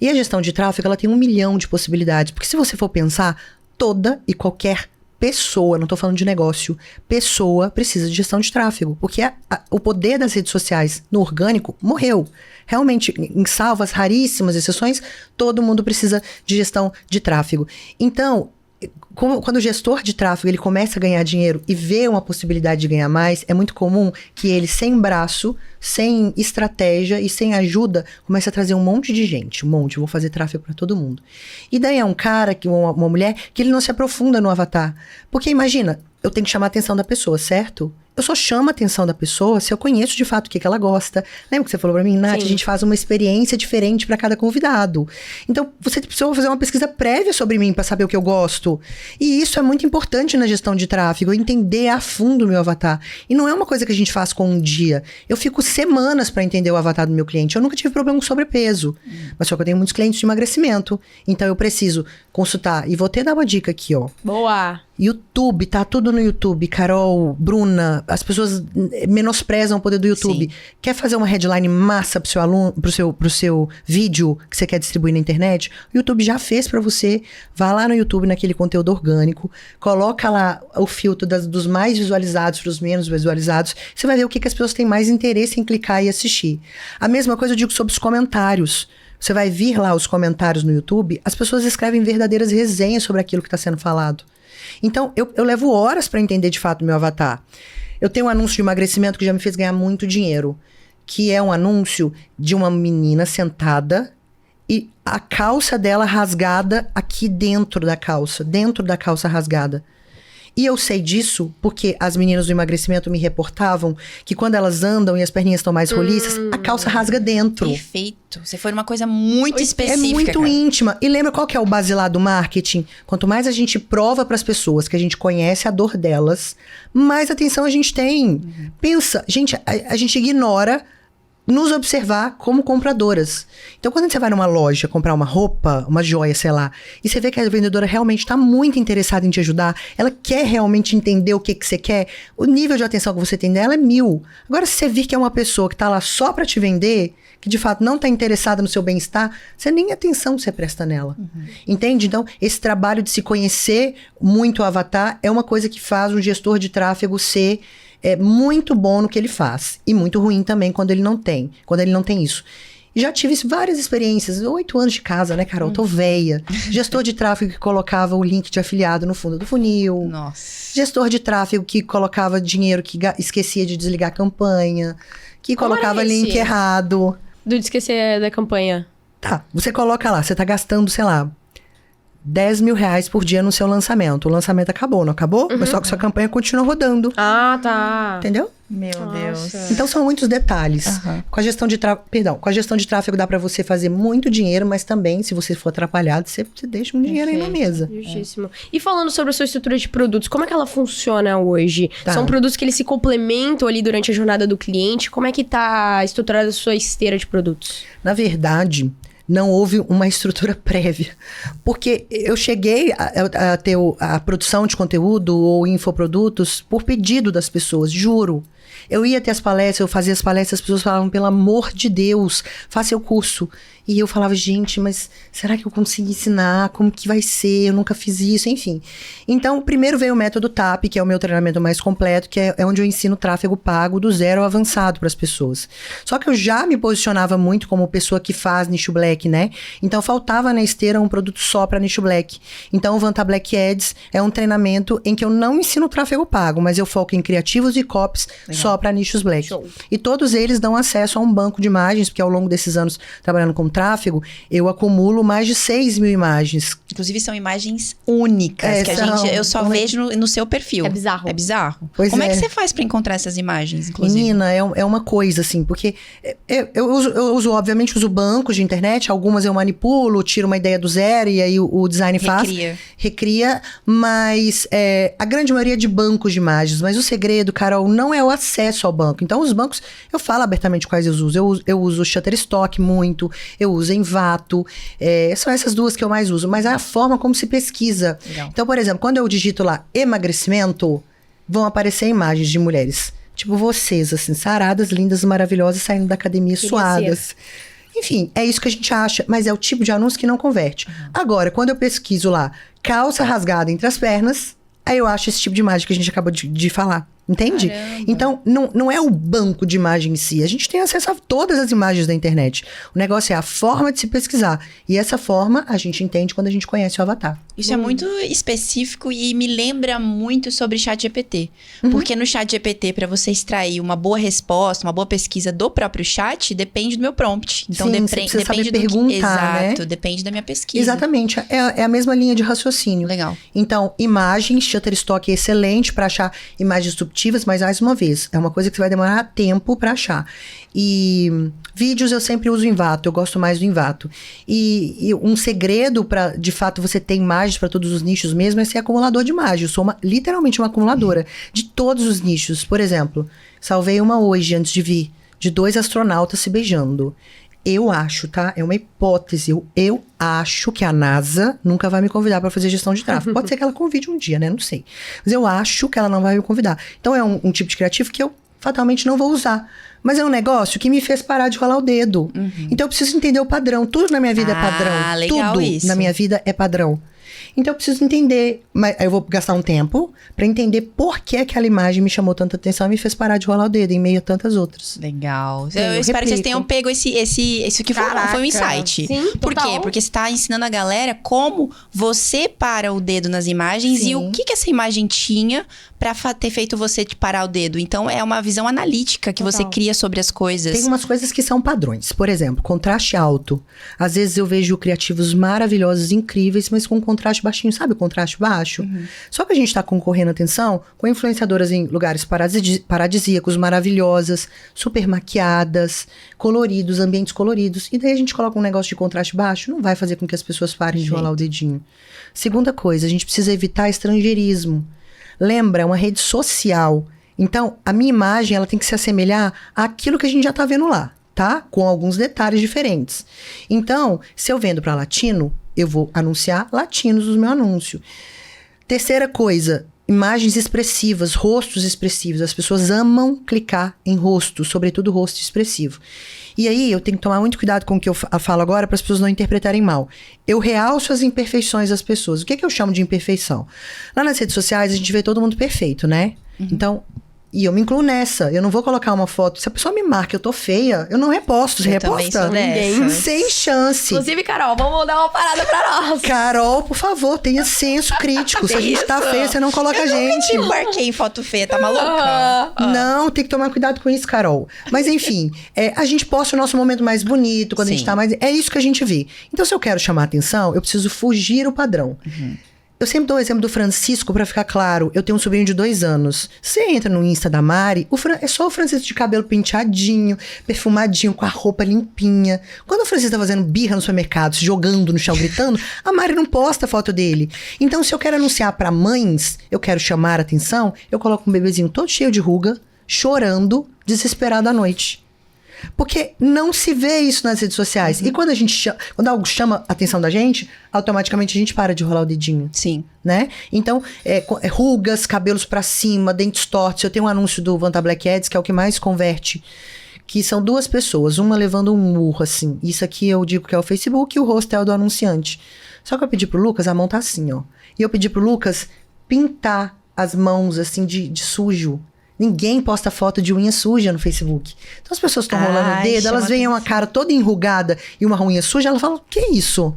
E a gestão de tráfego, ela tem 1 milhão de possibilidades. Porque se você for pensar, toda e qualquer pessoa, não tô falando de negócio, pessoa precisa de gestão de tráfego. Porque o poder das redes sociais no orgânico morreu. Realmente, em salvas, raríssimas exceções, todo mundo precisa de gestão de tráfego. Então, quando o gestor de tráfego ele começa a ganhar dinheiro e vê uma possibilidade de ganhar mais, é muito comum que ele, sem braço, sem estratégia e sem ajuda, comece a trazer um monte de gente. Vou fazer tráfego para todo mundo. E daí é um cara, uma mulher, que ele não se aprofunda no avatar. Porque imagina, eu tenho que chamar a atenção da pessoa, certo? Eu só chamo a atenção da pessoa se eu conheço de fato o que ela gosta. Lembra que você falou pra mim, Nath? Sim. A gente faz uma experiência diferente para cada convidado. Então, você precisa fazer uma pesquisa prévia sobre mim para saber o que eu gosto. E isso é muito importante na gestão de tráfego, entender a fundo o meu avatar. E não é uma coisa que a gente faz com um dia. Eu fico semanas para entender o avatar do meu cliente. Eu nunca tive problema com sobrepeso. Mas só que eu tenho muitos clientes de emagrecimento. Então, eu preciso consultar. E vou até dar uma dica aqui, ó. Boa! YouTube, tá tudo no YouTube. Carol, Bruna, as pessoas menosprezam o poder do YouTube. Sim. Quer fazer uma headline massa pro seu aluno, pro seu vídeo que você quer distribuir na internet? O YouTube já fez pra você. Vá lá no YouTube, naquele conteúdo orgânico, coloca lá o filtro dos mais visualizados pros menos visualizados. Você vai ver o que as pessoas têm mais interesse em clicar e assistir. A mesma coisa eu digo sobre os comentários. Você vai vir lá os comentários no YouTube, as pessoas escrevem verdadeiras resenhas sobre aquilo que está sendo falado. Então, eu levo horas para entender de fato o meu avatar. Eu tenho um anúncio de emagrecimento que já me fez ganhar muito dinheiro, que é um anúncio de uma menina sentada e a calça dela rasgada aqui dentro da calça rasgada. E eu sei disso porque as meninas do emagrecimento me reportavam que quando elas andam e as perninhas estão mais roliças, a calça rasga dentro. Perfeito. Você foi numa coisa muito específica. É muito cara. íntima. E lembra qual que é o basilar do marketing? Quanto mais a gente prova para as pessoas que a gente conhece a dor delas, mais atenção a gente tem. Pensa, gente, a gente ignora nos observar como compradoras. Então, quando você vai numa loja comprar uma roupa, uma joia, sei lá, e você vê que a vendedora realmente está muito interessada em te ajudar, ela quer realmente entender o que você quer, o nível de atenção que você tem dela é 1000. Agora, se você vir que é uma pessoa que está lá só para te vender, que de fato não está interessada no seu bem-estar, você nem atenção você presta nela. Entende? Então, esse trabalho de se conhecer muito o avatar é uma coisa que faz um gestor de tráfego ser muito bom no que ele faz. E muito ruim também quando ele não tem isso. E já tive várias experiências. 8 anos de casa, né, Carol? Tô véia. Gestor de tráfego que colocava o link de afiliado no fundo do funil. Nossa. Gestor de tráfego que colocava dinheiro que esquecia de desligar a campanha. Que Como colocava era esse? link errado. Do de esquecer da campanha. Tá, você coloca lá, você tá gastando, sei lá, 10 mil reais por dia no seu lançamento. O lançamento acabou, não acabou? Mas só que sua campanha continua rodando. Ah, tá. Entendeu? Meu Deus. Então são muitos detalhes. Com a gestão de tráfego dá pra você fazer muito dinheiro, mas também, se você for atrapalhado, você deixa um dinheiro aí na mesa. Justíssimo. E falando sobre a sua estrutura de produtos, como é que ela funciona hoje? Tá. São produtos que eles se complementam ali durante a jornada do cliente? Como é que tá estruturada a sua esteira de produtos? Na verdade, não houve uma estrutura prévia. Porque eu cheguei a ter a produção de conteúdo ou infoprodutos por pedido das pessoas, juro. Eu ia ter as palestras, eu fazia as palestras, as pessoas falavam, pelo amor de Deus, faça o curso. E eu falava, gente, mas será que eu consigo ensinar? Como que vai ser? Eu nunca fiz isso, enfim. Então, primeiro veio o método TAP, que é o meu treinamento mais completo, que é onde eu ensino tráfego pago do 0 ao avançado para as pessoas. Só que eu já me posicionava muito como pessoa que faz nicho black, né? Então, faltava na esteira um produto só para nicho black. Então, o Vanta Black Ads é um treinamento em que eu não ensino tráfego pago, mas eu foco em criativos e copies só para nichos black. Show. E todos eles dão acesso a um banco de imagens, porque ao longo desses anos trabalhando com tráfego, eu acumulo mais de 6 mil imagens Inclusive, são imagens únicas que eu só vejo no seu perfil. É bizarro. É bizarro. Pois Como é que é. você faz pra encontrar essas imagens, inclusive? Menina, é uma coisa, assim, porque obviamente, uso bancos de internet, algumas eu manipulo, tiro uma ideia do zero e aí o design recria, mas a grande maioria de bancos de imagens. Mas o segredo, Carol, não é o acesso ao banco. Então, os bancos, eu falo abertamente quais eu uso. Eu uso o Shutterstock muito, eu uso Envato, são essas duas que eu mais uso, mas é a forma como se pesquisa. Legal. Então, por exemplo, quando eu digito lá emagrecimento, vão aparecer imagens de mulheres, tipo vocês, assim, saradas, lindas, maravilhosas, saindo da academia suadas. Enfim, é isso que a gente acha, mas é o tipo de anúncio que não converte. Agora, quando eu pesquiso lá, calça rasgada entre as pernas, aí eu acho esse tipo de imagem que a gente acabou de falar. Entende? Caramba. Então, não é o banco de imagem em si. A gente tem acesso a todas as imagens da internet. O negócio é a forma de se pesquisar. E essa forma a gente entende quando a gente conhece o avatar. Isso é muito específico e me lembra muito sobre ChatGPT. Porque no ChatGPT, para você extrair uma boa resposta, uma boa pesquisa do próprio chat, depende do meu prompt. Então, Sim, você precisa depende saber do perguntar, né? Exato, depende da minha pesquisa. Exatamente. É a mesma linha de raciocínio. Legal. Então, imagens, Shutterstock é excelente para achar imagens subjetivas, mas mais uma vez, é uma coisa que você vai demorar tempo para achar. E vídeos eu sempre uso o Envato, eu gosto mais do Envato. E um segredo para, de fato, você ter imagens para todos os nichos mesmo é ser acumulador de imagens. Eu sou literalmente uma acumuladora de todos os nichos. Por exemplo, salvei uma hoje antes de vir, de 2 astronautas se beijando. Eu acho, tá? É uma hipótese. Eu acho que a NASA nunca vai me convidar para fazer gestão de tráfego. Pode ser que ela convide um dia, né? Não sei. Mas eu acho que ela não vai me convidar. Então é um tipo de criativo que eu fatalmente não vou usar. Mas é um negócio que me fez parar de rolar o dedo. Então eu preciso entender o padrão. Tudo na minha vida é padrão. Legal. Tudo isso. na minha vida é padrão. Então eu preciso entender, mas aí eu vou gastar um tempo pra entender por que aquela imagem me chamou tanta atenção e me fez parar de rolar o dedo em meio a tantas outras. Legal. Eu Eu espero que vocês replico. tenham pego isso que foi um insight. Sim, Por quê? total. Porque você tá ensinando a galera como você para o dedo nas imagens Sim. e o que essa imagem tinha pra ter feito você te parar o dedo. Então, é uma visão analítica que você Total. cria sobre as coisas. Tem umas coisas que são padrões. Por exemplo, contraste alto. Às vezes eu vejo criativos maravilhosos, incríveis, mas com contraste baixinho. Sabe o contraste baixo? Só que a gente tá concorrendo, atenção, com influenciadoras em lugares paradisíacos, maravilhosas, super maquiadas, coloridos, ambientes coloridos. E daí a gente coloca um negócio de contraste baixo, não vai fazer com que as pessoas parem de rolar o dedinho. Segunda coisa, a gente precisa evitar estrangeirismo. Lembra, é uma rede social. Então, a minha imagem, ela tem que se assemelhar àquilo que a gente já tá vendo lá, tá? Com alguns detalhes diferentes. Então, se eu vendo para latino, eu vou anunciar latinos no meu anúncio. Terceira coisa, imagens expressivas, rostos expressivos. As pessoas amam clicar em rosto, sobretudo rosto expressivo. E aí, eu tenho que tomar muito cuidado com o que eu falo agora para as pessoas não interpretarem mal. Eu realço as imperfeições das pessoas. O que é que eu chamo de imperfeição? Lá nas redes sociais, a gente vê todo mundo perfeito, né? Então, e eu me incluo nessa. Eu não vou colocar uma foto. Se a pessoa me marca, eu tô feia, eu não reposto. Você Eu também reposta? sou dessa. Sem chance. Inclusive, Carol, vamos dar uma parada pra nós. Carol, por favor, tenha senso crítico. Se a gente tá Isso. feia, você não coloca a gente. Eu embarquei em foto feia, tá maluca? Não, tem que tomar cuidado com isso, Carol. Mas enfim, a gente posta o nosso momento mais bonito, quando a gente Sim. tá mais... É isso que a gente vê. Então, se eu quero chamar atenção, eu preciso fugir o padrão. Eu sempre dou o exemplo do Francisco pra ficar claro. Eu tenho um sobrinho de 2 anos. Você entra no Insta da Mari, é só o Francisco de cabelo penteadinho, perfumadinho, com a roupa limpinha. Quando o Francisco tá fazendo birra no supermercado, se jogando no chão, gritando, a Mari não posta a foto dele. Então, se eu quero anunciar pra mães, eu quero chamar a atenção, eu coloco um bebezinho todo cheio de ruga, chorando, desesperado à noite. Porque não se vê isso nas redes sociais. E quando quando algo chama a atenção da gente, automaticamente a gente para de rolar o dedinho. Sim. Né? Então, rugas, cabelos pra cima, dentes tortos. Eu tenho um anúncio do Vanta Black Ads, que é o que mais converte. Que são 2 pessoas, uma levando um murro, assim. Isso aqui eu digo que é o Facebook e o rosto é o do anunciante. Só que eu pedi pro Lucas, a mão tá assim, ó. E eu pedi pro Lucas pintar as mãos, assim, de sujo. Ninguém posta foto de unha suja no Facebook. Então as pessoas estão rolando o dedo, elas veem uma cara toda enrugada e uma unha suja, elas falam, que isso?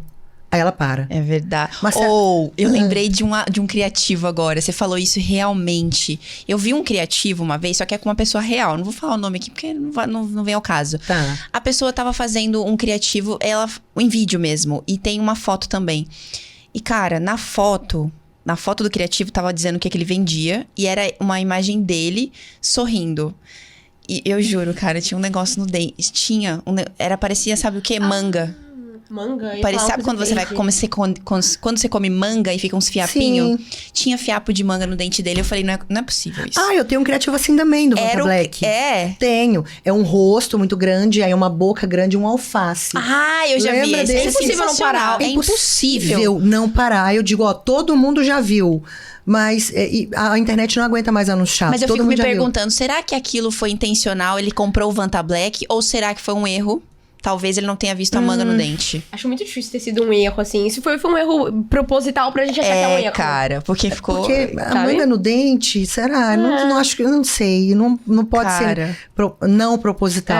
Aí ela para. É verdade. Mas eu lembrei de um criativo agora. Você falou isso realmente. Eu vi um criativo uma vez, só que é com uma pessoa real. Não vou falar o nome aqui, porque não vem ao caso. Tá. A pessoa tava fazendo um criativo, em vídeo mesmo. E tem uma foto também. E, cara, na foto do criativo tava dizendo o que ele vendia. E era uma imagem dele sorrindo. E eu juro, cara, tinha um negócio no dente. Parecia, sabe o quê? Manga. Manga? Sabe quando você vai quando você come manga e fica uns fiapinhos? Tinha fiapo de manga no dente dele. Eu falei, não é possível isso. Eu tenho um criativo assim também do Vanta Black. Tenho. É um rosto muito grande, aí uma boca grande e um alface. Eu já vi esse. É impossível não parar. É impossível não parar. Eu digo, todo mundo já viu. Mas a internet não aguenta mais anunciar. Mas eu fico me perguntando, será que aquilo foi intencional? Ele comprou o Vanta Black? Ou será que foi um erro? Talvez ele não tenha visto a manga no dente. Acho muito difícil ter sido um erro, assim. Se foi um erro proposital pra gente achar que é um erro. Cara, porque ficou... Porque a manga no dente, será? Não acho que... Eu não sei. Não pode ser não proposital.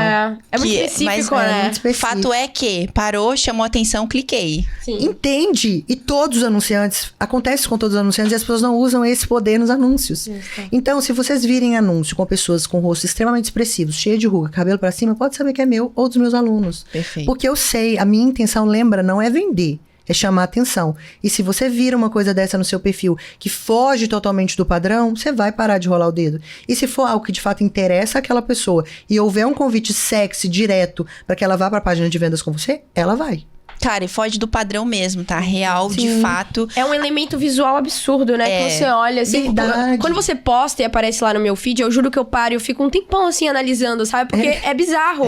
É muito específico, né? Muito específico. Fato é que parou, chamou atenção, cliquei. Sim. Entende? E todos os anunciantes... Acontece com todos os anunciantes e as pessoas não usam esse poder nos anúncios. Então, se vocês virem anúncio com pessoas com rosto extremamente expressivos, cheio de ruga, cabelo pra cima, pode saber que é meu ou dos meus alunos. Perfeito. Porque eu sei, a minha intenção, lembra, não é vender, é chamar atenção. E se você vira uma coisa dessa no seu perfil que foge totalmente do padrão, você vai parar de rolar o dedo. E se for algo que de fato interessa aquela pessoa e houver um convite sexy, direto, para que ela vá para a página de vendas com você, ela vai. Cara, e foge do padrão mesmo, tá? Real, de fato. É um elemento visual absurdo, né? Que você olha assim. Quando você posta e aparece lá no meu feed, eu juro que eu paro e eu fico um tempão assim analisando, sabe? Porque é bizarro.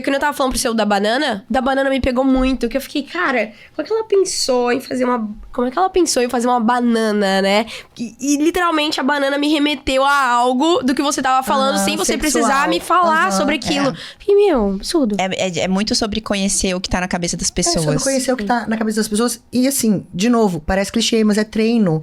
Quando eu tava falando pro seu da banana me pegou muito. Que eu fiquei, cara, como é que ela pensou em fazer uma banana, né? E literalmente a banana me remeteu a algo do que você tava falando sem você precisar me falar sobre aquilo. Fiquei, absurdo. É muito sobre conhecer o que tá na cabeça das pessoas. Sobre conhecer o que tá na cabeça das pessoas. E assim, de novo, parece clichê, mas é treino.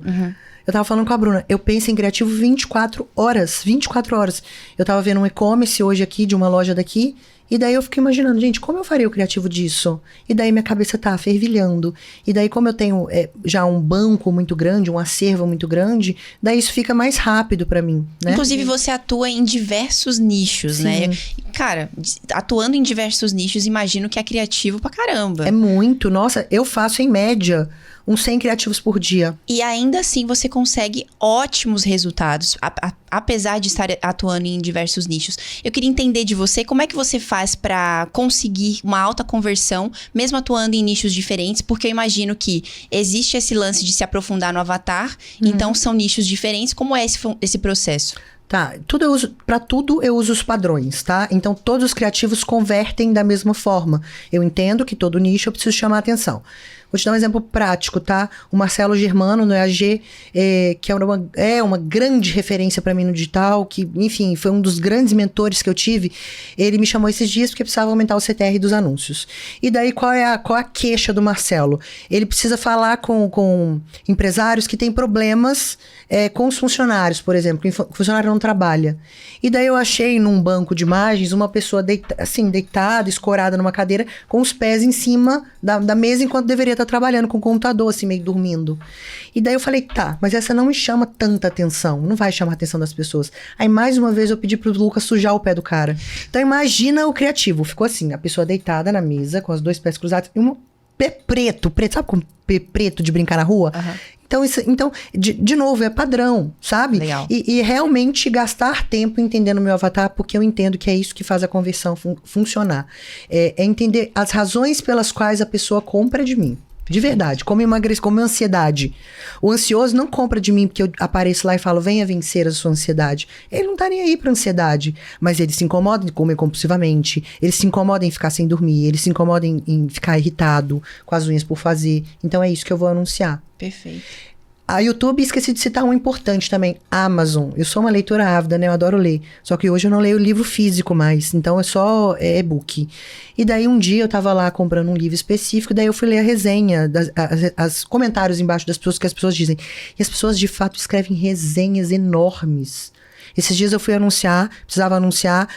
Eu tava falando com a Bruna, eu penso em criativo 24 horas. 24 horas. Eu tava vendo um e-commerce hoje aqui, de uma loja daqui. E daí eu fiquei imaginando, gente, como eu faria o criativo disso? E daí minha cabeça tá fervilhando. E daí como eu tenho já um banco muito grande, um acervo muito grande, daí isso fica mais rápido pra mim, né? Inclusive você atua em diversos nichos, né? Cara, atuando em diversos nichos, imagino que é criativo pra caramba. É muito. Nossa, eu faço em média uns 100 criativos por dia. E ainda assim você consegue ótimos resultados, apesar de estar atuando em diversos nichos. Eu queria entender de você, como é que você faz pra conseguir uma alta conversão, mesmo atuando em nichos diferentes? Porque eu imagino que existe esse lance de se aprofundar no avatar, então são nichos diferentes. Como é esse processo? Tá, pra tudo eu uso os padrões, tá? Então, todos os criativos convertem da mesma forma. Eu entendo que todo nicho eu preciso chamar atenção. Vou te dar um exemplo prático, tá? O Marcelo Germano, no EAG, que é uma grande referência para mim no digital, que, enfim, foi um dos grandes mentores que eu tive. Ele me chamou esses dias porque precisava aumentar o CTR dos anúncios. E daí, qual é a queixa do Marcelo? Ele precisa falar com empresários que têm problemas com os funcionários, por exemplo, que o funcionário não trabalha. E daí eu achei num banco de imagens uma pessoa deitada, escorada numa cadeira, com os pés em cima da mesa, enquanto deveria estar trabalhando com o computador, assim, meio dormindo. E daí eu falei, tá, mas essa não me chama tanta atenção, não vai chamar a atenção das pessoas. Aí, mais uma vez, eu pedi pro Lucas sujar o pé do cara. Então, imagina o criativo. Ficou assim, a pessoa deitada na mesa, com os dois pés cruzados, e um pé preto, sabe como pé preto de brincar na rua? Então, de novo, é padrão, sabe? Legal. E realmente gastar tempo entendendo o meu avatar, porque eu entendo que é isso que faz a conversão funcionar. É entender as razões pelas quais a pessoa compra de mim. De verdade, como emagrecer, como ansiedade. O ansioso não compra de mim porque eu apareço lá e falo, venha vencer a sua ansiedade. Ele não tá nem aí pra ansiedade, mas ele se incomoda em comer compulsivamente, ele se incomoda em ficar sem dormir, ele se incomoda em ficar irritado com as unhas por fazer. Então é isso que eu vou anunciar. Perfeito. A YouTube, esqueci de citar um importante também, Amazon. Eu sou uma leitora ávida, né? Eu adoro ler. Só que hoje eu não leio livro físico mais, então é só e-book. E daí um dia eu tava lá comprando um livro específico, daí eu fui ler a resenha, os comentários embaixo das pessoas, que as pessoas dizem. E as pessoas de fato escrevem resenhas enormes. Esses dias eu fui precisava anunciar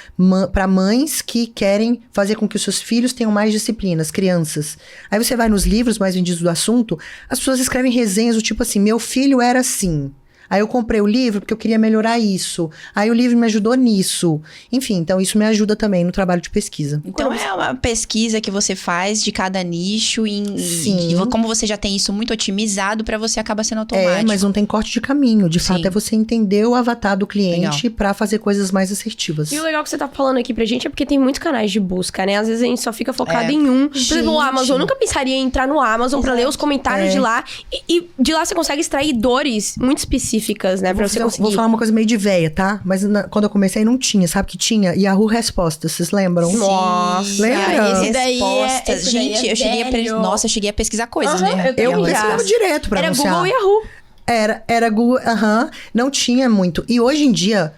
para mães que querem fazer com que os seus filhos tenham mais disciplinas, crianças. Aí você vai nos livros mais vendidos do assunto, as pessoas escrevem resenhas do tipo assim, meu filho era assim. Aí eu comprei o livro porque eu queria melhorar isso. Aí o livro me ajudou nisso. Enfim, então isso me ajuda também no trabalho de pesquisa. Então é uma pesquisa que você faz de cada nicho Sim. e como você já tem isso muito otimizado, pra você acaba sendo automático. Mas não tem corte de caminho. De fato, Sim. é você entender o avatar do cliente pra fazer coisas mais assertivas. E o legal que você tá falando aqui pra gente é porque tem muitos canais de busca, né? Às vezes a gente só fica focado em um. Por exemplo, o Amazon. Eu nunca pensaria em entrar no Amazon pra ler os comentários de lá. E de lá você consegue extrair dores muito específicas, né? Pra você conseguir. Vou falar uma coisa meio de véia, tá? Mas quando eu comecei não tinha. Sabe que tinha? Yahoo Respostas, vocês lembram? Nossa, lembra? esse daí Respostas. esse daí Gente, eu cheguei a pesquisar coisas, né? Eu pesquisava direto pra Era anunciar. Google e Yahoo. Era Google, não tinha muito. E hoje em dia,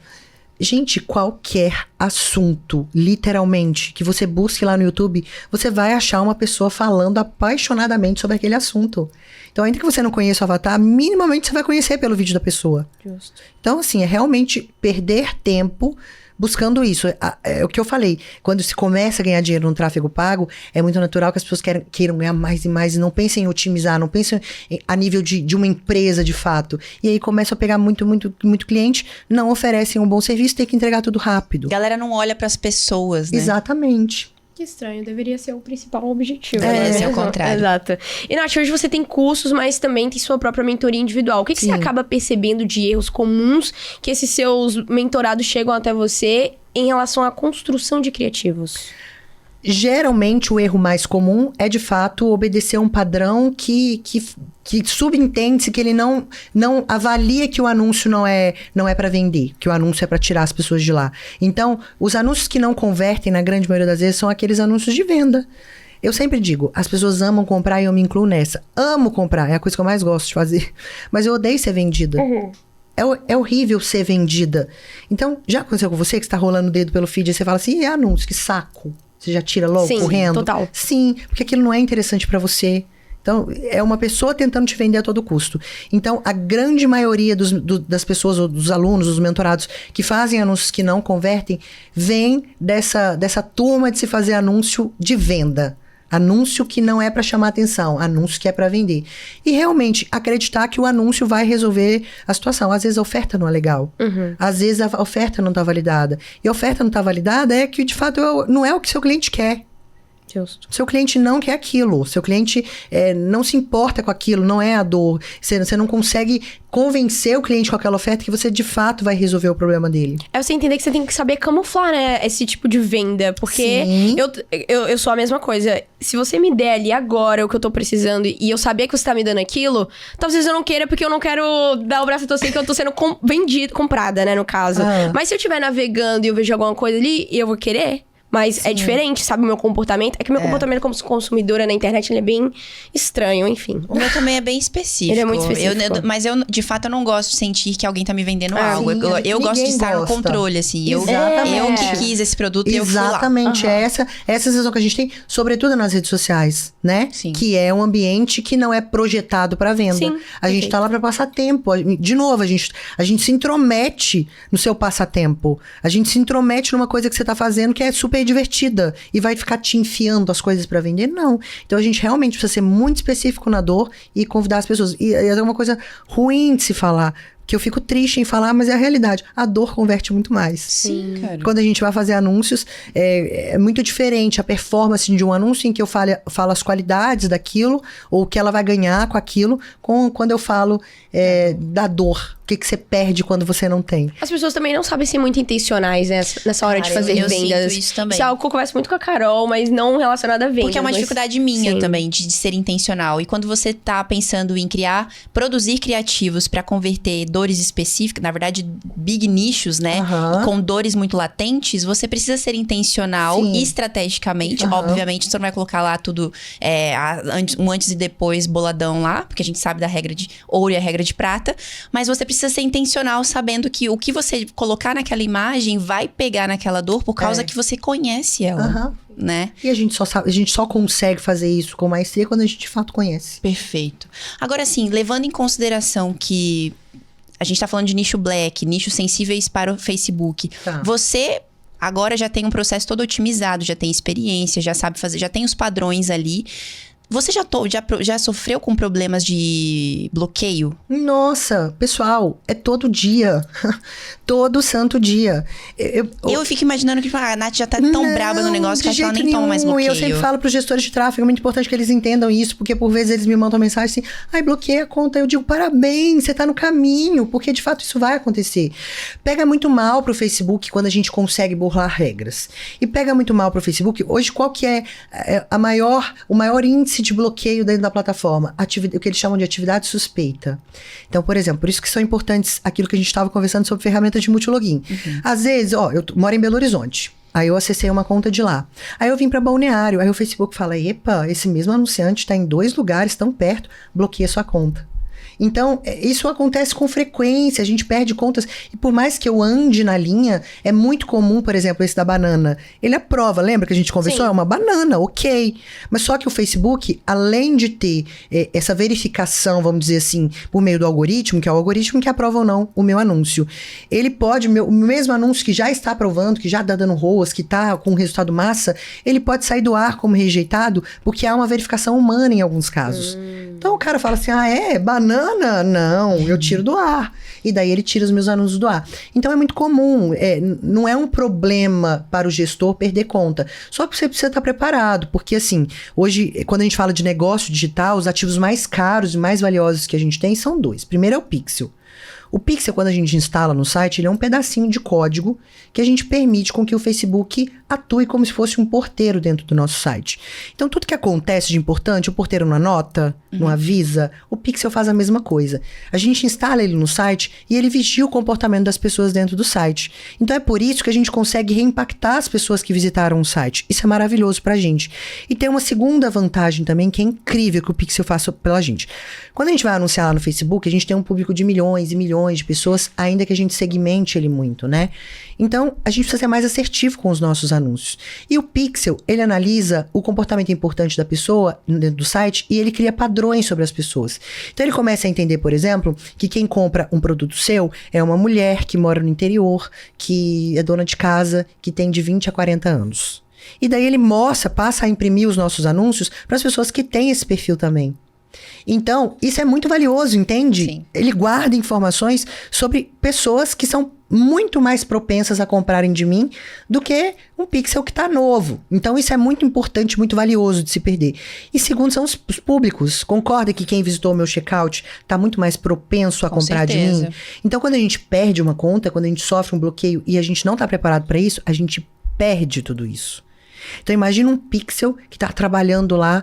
gente, qualquer assunto, literalmente, que você busque lá no YouTube, você vai achar uma pessoa falando apaixonadamente sobre aquele assunto. Então, ainda que você não conheça o avatar, minimamente você vai conhecer pelo vídeo da pessoa. Justo. Então, assim, é realmente perder tempo buscando isso. É o que eu falei. Quando se começa a ganhar dinheiro no tráfego pago, é muito natural que as pessoas queiram ganhar mais e mais e não pensem em otimizar, não pensem a nível de uma empresa de fato. E aí começam a pegar muito cliente, não oferecem um bom serviço, tem que entregar tudo rápido. A galera não olha pras pessoas, né? Exatamente. Que estranho, deveria ser o principal objetivo. Deveria ser o contrário. Exato. E, Nath, hoje você tem cursos, mas também tem sua própria mentoria individual. O que você acaba percebendo de erros comuns que esses seus mentorados chegam até você em relação à construção de criativos? Geralmente, o erro mais comum é, de fato, obedecer um padrão que subentende-se que ele não avalia que o anúncio não é para vender, que o anúncio é para tirar as pessoas de lá. Então, os anúncios que não convertem, na grande maioria das vezes, são aqueles anúncios de venda. Eu sempre digo, as pessoas amam comprar e eu me incluo nessa. Amo comprar, é a coisa que eu mais gosto de fazer. Mas eu odeio ser vendida. Uhum. É horrível ser vendida. Então, já aconteceu com você que está rolando o dedo pelo feed e você fala assim, anúncio, que saco. Você já tira logo correndo? Total. Sim, porque aquilo não é interessante pra você. Então, é uma pessoa tentando te vender a todo custo. Então, a grande maioria das pessoas, ou dos alunos, dos mentorados, que fazem anúncios que não convertem, vem dessa turma de se fazer anúncio de venda. Anúncio que não é para chamar atenção, anúncio que é para vender. E realmente acreditar que o anúncio vai resolver a situação. Às vezes a oferta não é legal. Às vezes a oferta não está validada. E a oferta não está validada é que, de fato, não é o que seu cliente quer. Justo. Seu cliente não quer aquilo. Seu cliente não se importa com aquilo, não é a dor. Você não consegue convencer o cliente com aquela oferta que você, de fato, vai resolver o problema dele. É você entender que você tem que saber camuflar, né? Esse tipo de venda. Porque eu sou a mesma coisa. Se você me der ali agora o que eu tô precisando e eu saber que você tá me dando aquilo, talvez eu não queira porque eu não quero dar o braço a torcer que eu tô sendo comprada, né? No caso. Mas se eu estiver navegando e eu vejo alguma coisa ali, eu vou querer. Mas é diferente, sabe, o meu comportamento? É que o meu comportamento como consumidora na internet, ele é bem estranho, enfim. O meu também é bem específico. Ele é muito específico. Mas eu, de fato, eu não gosto de sentir que alguém tá me vendendo algo. Sim, eu gosto de estar no gosta. controle, assim. Eu que quis esse produto e eu fui lá. Exatamente, é essa sensação que a gente tem, sobretudo nas redes sociais, né? Sim. Que é um ambiente que não é projetado para venda. Sim, a gente tá lá para passar tempo. De novo, a gente se intromete no seu passatempo. A gente se intromete numa coisa que você tá fazendo que é super divertida e vai ficar te enfiando as coisas para vender? Não. Então a gente realmente precisa ser muito específico na dor e convidar as pessoas. E é uma coisa ruim de se falar, que eu fico triste em falar, mas é a realidade. A dor converte muito mais. Sim, cara. Quando a gente vai fazer anúncios, é muito diferente a performance de um anúncio em que eu falo as qualidades daquilo, ou o que ela vai ganhar com aquilo, quando eu falo da dor. O que você perde quando você não tem. As pessoas também não sabem ser muito intencionais, né? Nessa hora de fazer eu vendas. Sinto isso também. Isso é algo que eu converso muito com a Carol, mas não relacionado a vendas. Porque é uma dificuldade minha Sim. também, de ser intencional. E quando você tá pensando em produzir criativos pra converter dores específicas, na verdade, big nichos, né? Aham. Com dores muito latentes, você precisa ser intencional Sim. e estrategicamente. Aham. Obviamente, você não vai colocar lá tudo, um antes e depois boladão lá, porque a gente sabe da regra de ouro e a regra de prata. Mas você precisa ser intencional, sabendo que o que você colocar naquela imagem vai pegar naquela dor por causa que você conhece ela, Aham. né? E a gente só consegue fazer isso com maestria quando a gente de fato conhece. Perfeito. Agora, assim, levando em consideração que a gente tá falando de nicho black, nichos sensíveis para o Facebook. Tá. Você agora já tem um processo todo otimizado, já tem experiência, já sabe fazer, já tem os padrões ali. Você já sofreu com problemas de bloqueio? Nossa, pessoal, é todo dia. Todo santo dia. Eu fico imaginando que a Nath já tá tão braba no negócio que ela nem toma mais bloqueio. E eu sempre falo pros gestores de tráfego, é muito importante que eles entendam isso, porque por vezes eles me mandam mensagem assim, ai, bloqueei a conta. Eu digo, parabéns, você tá no caminho, porque de fato isso vai acontecer. Pega muito mal pro Facebook quando a gente consegue burlar regras. E pega muito mal pro Facebook, hoje qual que é o maior índice de bloqueio dentro da plataforma? O que eles chamam de atividade suspeita. Então, por exemplo, por isso que são importantes aquilo que a gente estava conversando sobre ferramentas de multilogin. Às vezes, eu moro em Belo Horizonte. Aí eu acessei uma conta de lá. Aí eu vim para Balneário. Aí o Facebook fala, epa, esse mesmo anunciante está em 2 lugares tão perto, bloqueia sua conta. Então, isso acontece com frequência, a gente perde contas. E por mais que eu ande na linha, é muito comum, por exemplo, esse da banana. Ele aprova, lembra que a gente conversou? Sim. É uma banana, ok. Mas só que o Facebook, além de ter essa verificação, vamos dizer assim, por meio do algoritmo, que é o algoritmo que aprova ou não o meu anúncio. Ele pode, o mesmo anúncio que já está aprovando, que já está dando ROAS, que está com resultado massa, ele pode sair do ar como rejeitado, porque há uma verificação humana em alguns casos. Então o cara fala assim, banana? Não, eu tiro do ar. E daí ele tira os meus anúncios do ar. Então é muito comum, não é um problema para o gestor perder conta. Só que você precisa estar preparado, porque assim, hoje, quando a gente fala de negócio digital, os ativos mais caros e mais valiosos que a gente tem são 2. Primeiro é o pixel. O pixel, quando a gente instala no site, ele é um pedacinho de código que a gente permite com que o Facebook atue como se fosse um porteiro dentro do nosso site. Então, tudo que acontece de importante, o porteiro não anota, não avisa, o pixel faz a mesma coisa. A gente instala ele no site e ele vigia o comportamento das pessoas dentro do site. Então, é por isso que a gente consegue reimpactar as pessoas que visitaram o site. Isso é maravilhoso pra gente. E tem uma segunda vantagem também, que é incrível que o pixel faça pela gente. Quando a gente vai anunciar lá no Facebook, a gente tem um público de milhões e milhões de pessoas, ainda que a gente segmente ele muito, né? Então, a gente precisa ser mais assertivo com os nossos anúncios. E o pixel, ele analisa o comportamento importante da pessoa dentro do site e ele cria padrões sobre as pessoas. Então, ele começa a entender, por exemplo, que quem compra um produto seu é uma mulher que mora no interior, que é dona de casa, que tem de 20 a 40 anos. E daí ele passa a imprimir os nossos anúncios para as pessoas que têm esse perfil também. Então, isso é muito valioso, entende? Sim. Ele guarda informações sobre pessoas que são muito mais propensas a comprarem de mim do que um pixel que está novo. Então, isso é muito importante, muito valioso de se perder. E segundo, são os públicos. Concorda que quem visitou o meu checkout está muito mais propenso a comprar de mim? Então, quando a gente perde uma conta, quando a gente sofre um bloqueio e a gente não está preparado para isso, a gente perde tudo isso. Então, imagina um pixel que está trabalhando lá,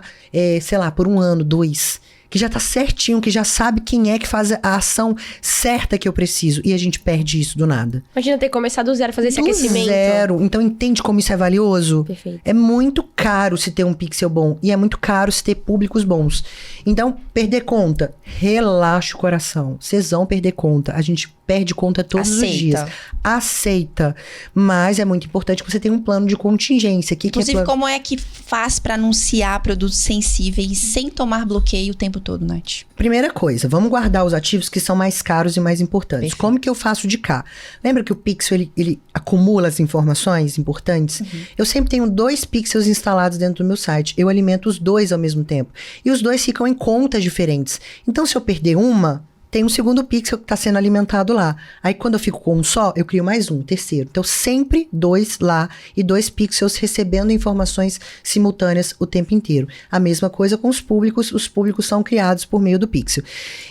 por 1 ano, 2, que já tá certinho, que já sabe quem é que faz a ação certa que eu preciso. E a gente perde isso do nada. Imagina ter começado do zero, fazer esse aquecimento. Do zero. Então, entende como isso é valioso? Perfeito. É muito caro se ter um pixel bom. E é muito caro se ter públicos bons. Então, perder conta. Relaxa o coração. Vocês vão perder conta. A gente perde conta todos os dias. Aceita. Mas é muito importante que você tenha um plano de contingência. Inclusive, como é que faz para anunciar produtos sensíveis sem tomar bloqueio o tempo todo, Nath? Primeira coisa, vamos guardar os ativos que são mais caros e mais importantes. Perfeito. Como que eu faço de cá? Lembra que o pixel, ele acumula as informações importantes? Eu sempre tenho 2 pixels instalados dentro do meu site. Eu alimento os 2 ao mesmo tempo. E os 2 ficam em contas diferentes. Então, se eu perder uma, tem um segundo pixel que está sendo alimentado lá. Aí, quando eu fico com um só, eu crio mais um, terceiro. Então, sempre 2 lá e 2 pixels recebendo informações simultâneas o tempo inteiro. A mesma coisa com os públicos são criados por meio do pixel.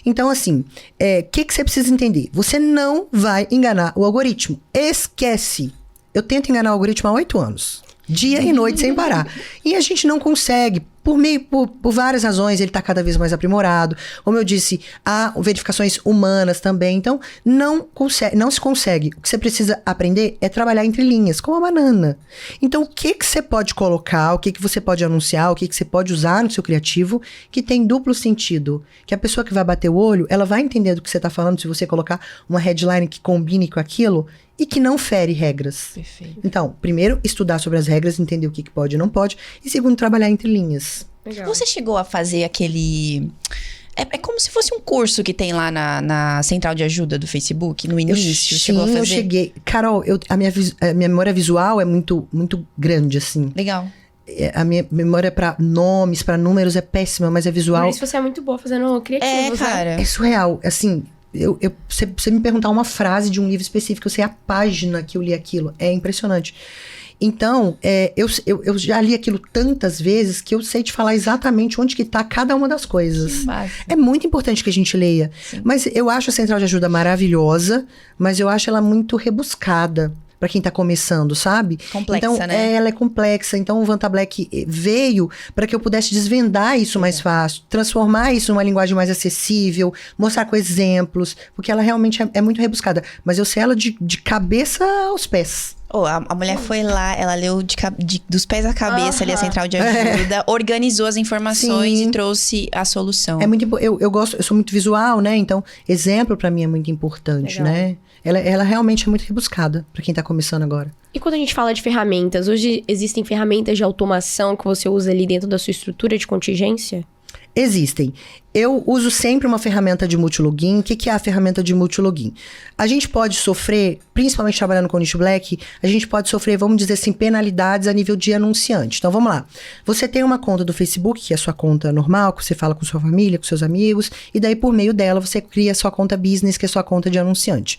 Então, assim, que você precisa entender? Você não vai enganar o algoritmo. Esquece! Eu tento enganar o algoritmo há 8 anos. Dia e noite sem parar. E a gente não consegue. Por várias razões, ele está cada vez mais aprimorado. Como eu disse, há verificações humanas também. Então, não se consegue. O que você precisa aprender é trabalhar entre linhas, como a banana. Então, o que você pode colocar, o que você pode anunciar, o que você pode usar no seu criativo, que tem duplo sentido. Que a pessoa que vai bater o olho, ela vai entender do que você está falando se você colocar uma headline que combine com aquilo e que não fere regras. Perfeito. Então, primeiro, estudar sobre as regras, entender o que pode e não pode. E segundo, trabalhar entre linhas. Legal. Você chegou a fazer aquele... É como se fosse um curso que tem lá na central de ajuda do Facebook, no início. Chegou a fazer? Eu cheguei. Carol, a minha memória visual é muito, muito grande, assim. Legal. A minha memória pra nomes, pra números é péssima, mas é visual. Por isso você é muito boa fazendo criativos, né? cara. É surreal. Assim, você me perguntar uma frase de um livro específico, eu sei a página que eu li aquilo. É impressionante. Então, eu já li aquilo tantas vezes que eu sei te falar exatamente onde que tá cada uma das coisas. É muito importante que a gente leia. Sim. Mas eu acho a Central de Ajuda maravilhosa, mas eu acho ela muito rebuscada pra quem tá começando, sabe? Complexa, então, né? Ela é complexa. Então, o Vanta Black veio para que eu pudesse desvendar isso mais fácil, transformar isso numa linguagem mais acessível, mostrar com exemplos, porque ela realmente é muito rebuscada. Mas eu sei ela de cabeça aos pés. A mulher foi lá, ela leu dos pés à cabeça ali a Central de Ajuda, organizou as informações Sim. e trouxe a solução. É muito eu gosto, eu sou muito visual, né? Então, exemplo pra mim é muito importante, Legal. né? Ela realmente é muito rebuscada pra quem tá começando agora. E quando a gente fala de ferramentas, hoje existem ferramentas de automação que você usa ali dentro da sua estrutura de contingência? Existem. Eu uso sempre uma ferramenta de multilogin. O que é a ferramenta de multilogin? A gente pode sofrer, principalmente trabalhando com nicho black, a gente pode sofrer, vamos dizer assim, penalidades a nível de anunciante. Então, vamos lá. Você tem uma conta do Facebook, que é a sua conta normal, que você fala com sua família, com seus amigos, e daí, por meio dela, você cria a sua conta business, que é a sua conta de anunciante.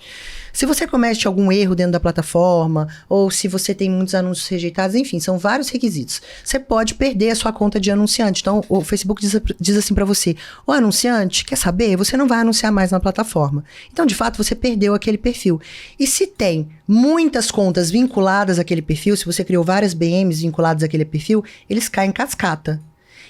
Se você comete algum erro dentro da plataforma, ou se você tem muitos anúncios rejeitados, enfim, são vários requisitos. Você pode perder a sua conta de anunciante. Então, o Facebook diz assim pra você: o anunciante, quer saber? Você não vai anunciar mais na plataforma. Então, de fato, você perdeu aquele perfil. E se tem muitas contas vinculadas àquele perfil, se você criou várias BMs vinculadas àquele perfil, eles caem em cascata.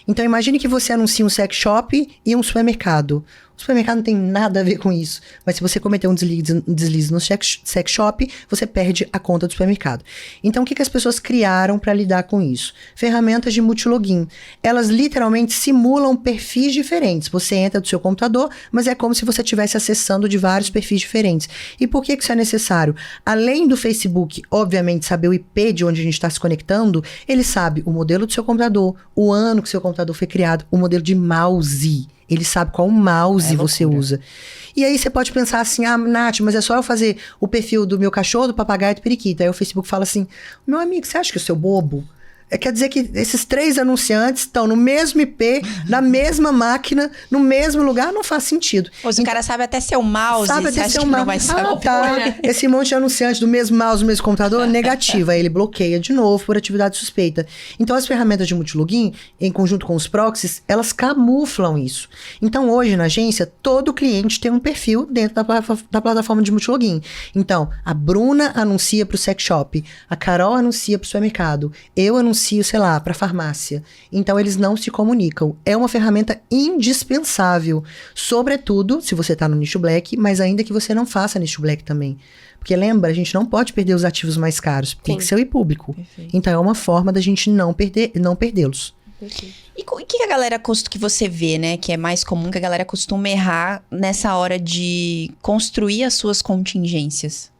Então, imagine que você anuncia um sex shop e um supermercado. O supermercado não tem nada a ver com isso. Mas se você cometer um deslize no sex shop, você perde a conta do supermercado. Então, o que as pessoas criaram para lidar com isso? Ferramentas de multilogin. Elas literalmente simulam perfis diferentes. Você entra do seu computador, mas é como se você estivesse acessando de vários perfis diferentes. E por que isso é necessário? Além do Facebook, obviamente, saber o IP de onde a gente está se conectando, ele sabe o modelo do seu computador, o ano que o seu computador foi criado, o modelo de mouse. Ele sabe qual mouse você usa. E aí você pode pensar assim: ah, Nath, mas é só eu fazer o perfil do meu cachorro, do papagaio e do periquito. Aí o Facebook fala assim: meu amigo, você acha que eu sou bobo? Quer dizer que esses 3 anunciantes estão no mesmo IP, na mesma máquina, no mesmo lugar, não faz sentido. Ou se o cara sabe até seu mouse, Sabe você até acha seu que mouse. não vai saber. Tá. Esse monte de anunciante do mesmo mouse, do mesmo computador, negativa. Aí ele bloqueia de novo por atividade suspeita. Então, as ferramentas de multilogin, em conjunto com os proxies, elas camuflam isso. Então, hoje, na agência, todo cliente tem um perfil dentro da plataforma de multilogin. Então, a Bruna anuncia pro sex shop, a Carol anuncia pro supermercado, eu anuncio, sei lá, pra farmácia. Então, eles não se comunicam. É uma ferramenta indispensável. Sobretudo, se você tá no nicho black, mas ainda que você não faça nicho black também. Porque lembra, a gente não pode perder os ativos mais caros, pixel e público. Perfeito. Então, é uma forma da gente não perdê-los. E o que a galera que você vê, né, que é mais comum, que a galera costuma errar nessa hora de construir as suas contingências?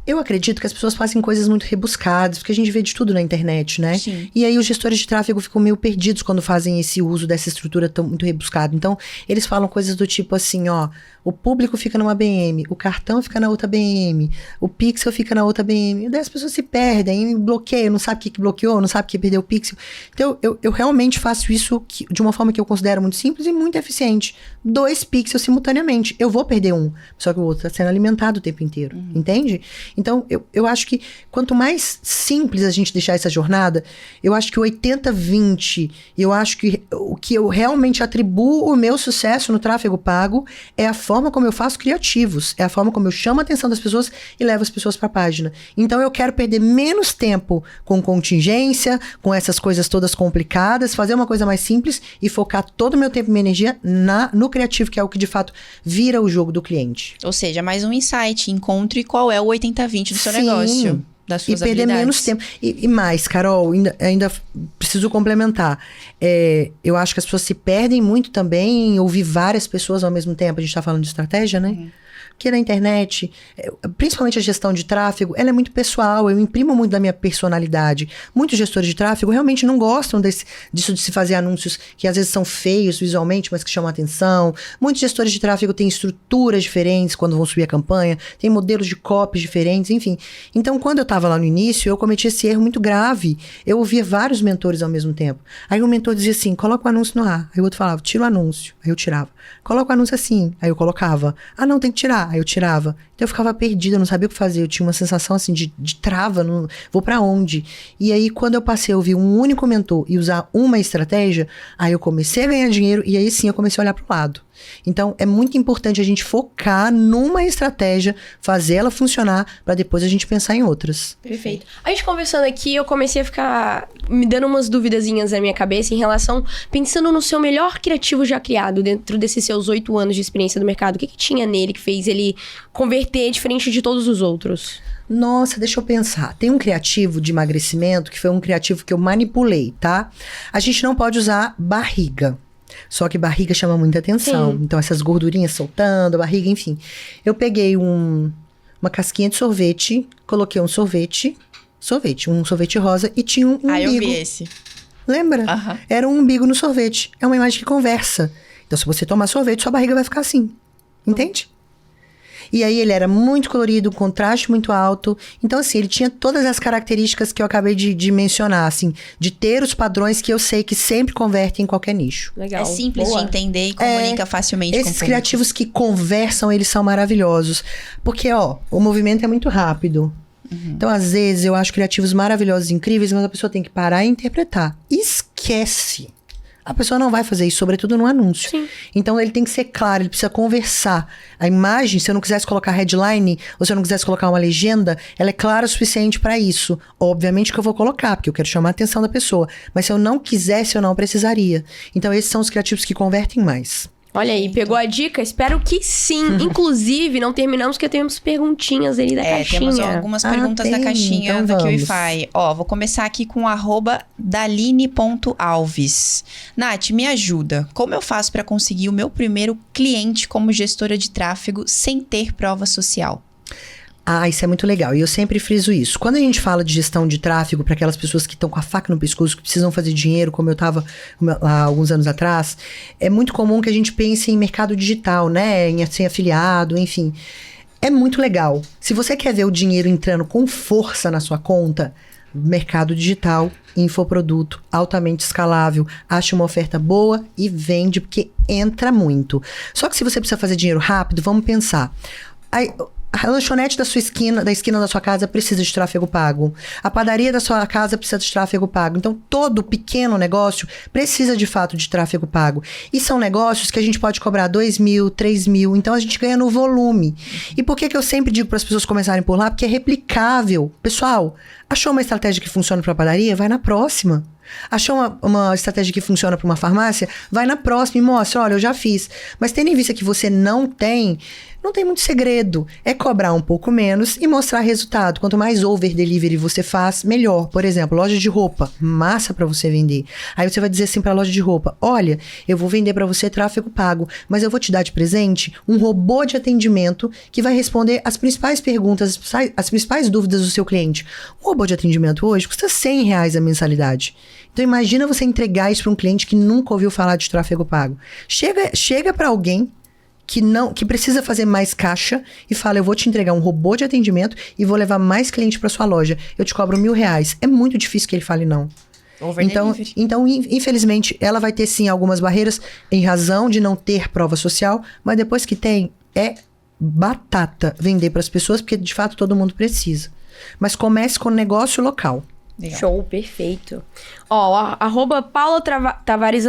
Eu acredito que as pessoas fazem coisas muito rebuscadas, porque a gente vê de tudo na internet, né? Sim. E aí os gestores de tráfego ficam meio perdidos quando fazem esse uso dessa estrutura tão muito rebuscada. Então, eles falam coisas do tipo assim, ó, o público fica numa BM, o cartão fica na outra BM, o pixel fica na outra BM. E daí as pessoas se perdem, bloqueiam, não sabe o que bloqueou, não sabe o que perdeu o pixel. Então, eu realmente faço isso de uma forma que eu considero muito simples e muito eficiente. 2 pixels simultaneamente. Eu vou perder um, só que o outro está sendo alimentado o tempo inteiro, entende? Então, eu acho que quanto mais simples a gente deixar essa jornada, eu acho que o 80-20, eu acho que o que eu realmente atribuo o meu sucesso no tráfego pago é a forma como eu faço criativos, é a forma como eu chamo a atenção das pessoas e levo as pessoas para a página. Então, eu quero perder menos tempo com contingência, com essas coisas todas complicadas, fazer uma coisa mais simples e focar todo o meu tempo e minha energia no criativo, que é o que de fato vira o jogo do cliente. Ou seja, mais um insight. Encontre qual é o 80-20 do seu negócio, das suas habilidades. E perder menos tempo. E mais, Carol, ainda preciso complementar. Eu acho que as pessoas se perdem muito também em ouvir várias pessoas ao mesmo tempo. A gente tá falando de estratégia, né? Porque na internet, principalmente a gestão de tráfego, ela é muito pessoal, eu imprimo muito da minha personalidade. Muitos gestores de tráfego realmente não gostam disso de se fazer anúncios que às vezes são feios visualmente, mas que chamam a atenção. Muitos gestores de tráfego têm estruturas diferentes quando vão subir a campanha, têm modelos de copies diferentes, enfim. Então, quando eu estava lá no início, eu cometi esse erro muito grave. Eu ouvia vários mentores ao mesmo tempo. Aí o mentor dizia assim, coloca o anúncio no ar. Aí o outro falava, tira o anúncio. Aí eu tirava. Coloca o anúncio assim. Aí eu colocava. Ah, não, tem que tirar. Aí eu tirava. Então eu ficava perdida, eu não sabia o que fazer. Eu tinha uma sensação assim de trava, não, vou pra onde? E aí quando eu passei a ouvir um único mentor e usar uma estratégia, aí eu comecei a ganhar dinheiro e aí sim eu comecei a olhar pro lado. Então é muito importante a gente focar numa estratégia, fazer ela funcionar, pra depois a gente pensar em outras. Perfeito. A gente conversando aqui, eu comecei a ficar me dando umas duvidazinhas na minha cabeça em relação, pensando no seu melhor criativo já criado dentro desses seus 8 anos de experiência no mercado. O que tinha nele que fez ele converter diferente de todos os outros? Nossa, deixa eu pensar. Tem um criativo de emagrecimento que foi um criativo que eu manipulei, tá? A gente não pode usar barriga. Só que barriga chama muita atenção. Sim. Então, essas gordurinhas soltando, barriga, enfim. Eu peguei uma casquinha de sorvete, coloquei um sorvete rosa e tinha um umbigo. Ah, eu vi esse. Lembra? Uhum. Era um umbigo no sorvete. É uma imagem que conversa. Então, se você tomar sorvete, sua barriga vai ficar assim. Entende? E aí, ele era muito colorido, contraste muito alto. Então, assim, ele tinha todas as características que eu acabei de mencionar, assim. De ter os padrões que eu sei que sempre convertem em qualquer nicho. Legal. É simples de entender e comunica facilmente esses criativos que conversam, eles são maravilhosos. Porque, ó, o movimento é muito rápido. Uhum. Então, às vezes, eu acho criativos maravilhosos, incríveis, mas a pessoa tem que parar e interpretar. Esquece. A pessoa não vai fazer isso, sobretudo no anúncio. Sim. Então, ele tem que ser claro, ele precisa conversar. A imagem, se eu não quisesse colocar headline, ou se eu não quisesse colocar uma legenda, ela é clara o suficiente para isso. Obviamente que eu vou colocar, porque eu quero chamar a atenção da pessoa. Mas se eu não quisesse, eu não precisaria. Então, esses são os criativos que convertem mais. Olha aí, pegou a dica? Espero que sim. Inclusive, não terminamos porque temos perguntinhas ali da caixinha. Temos algumas perguntas da caixinha então do QIFI. Ó, vou começar aqui com @daline.alves. Nath, me ajuda. Como eu faço para conseguir o meu primeiro cliente como gestora de tráfego sem ter prova social? Ah, isso é muito legal. E eu sempre friso isso. Quando a gente fala de gestão de tráfego para aquelas pessoas que estão com a faca no pescoço, que precisam fazer dinheiro, como eu estava há alguns anos atrás, é muito comum que a gente pense em mercado digital, né? Em ser afiliado, enfim. É muito legal. Se você quer ver o dinheiro entrando com força na sua conta, mercado digital, infoproduto, altamente escalável, acha uma oferta boa e vende, porque entra muito. Só que se você precisa fazer dinheiro rápido, vamos pensar. A lanchonete da esquina da sua casa precisa de tráfego pago. A padaria da sua casa precisa de tráfego pago. Então, todo pequeno negócio precisa, de fato, de tráfego pago. E são negócios que a gente pode cobrar 2 mil, 3 mil. Então, a gente ganha no volume. E por que eu sempre digo para as pessoas começarem por lá? Porque é replicável. Pessoal, achou uma estratégia que funciona para a padaria? Vai na próxima. Achou uma estratégia que funciona para uma farmácia? Vai na próxima e mostra, olha, eu já fiz. Mas tendo em vista que você não tem muito segredo. É cobrar um pouco menos e mostrar resultado. Quanto mais over delivery você faz, melhor. Por exemplo, loja de roupa, massa para você vender. Aí você vai dizer assim para a loja de roupa, olha, eu vou vender para você tráfego pago, mas eu vou te dar de presente um robô de atendimento que vai responder as principais perguntas, as principais dúvidas do seu cliente. O robô de atendimento hoje custa R$100 a mensalidade. Então imagina você entregar isso para um cliente que nunca ouviu falar de tráfego pago. Chega para alguém que precisa fazer mais caixa e fala, eu vou te entregar um robô de atendimento e vou levar mais cliente para sua loja. Eu te cobro R$1.000. É muito difícil que ele fale não. Então, infelizmente, ela vai ter sim algumas barreiras em razão de não ter prova social, mas depois que tem, é batata vender para as pessoas, porque de fato todo mundo precisa. Mas comece com negócio local. Legal. Show, perfeito. Ó, @Paula_Tavares_.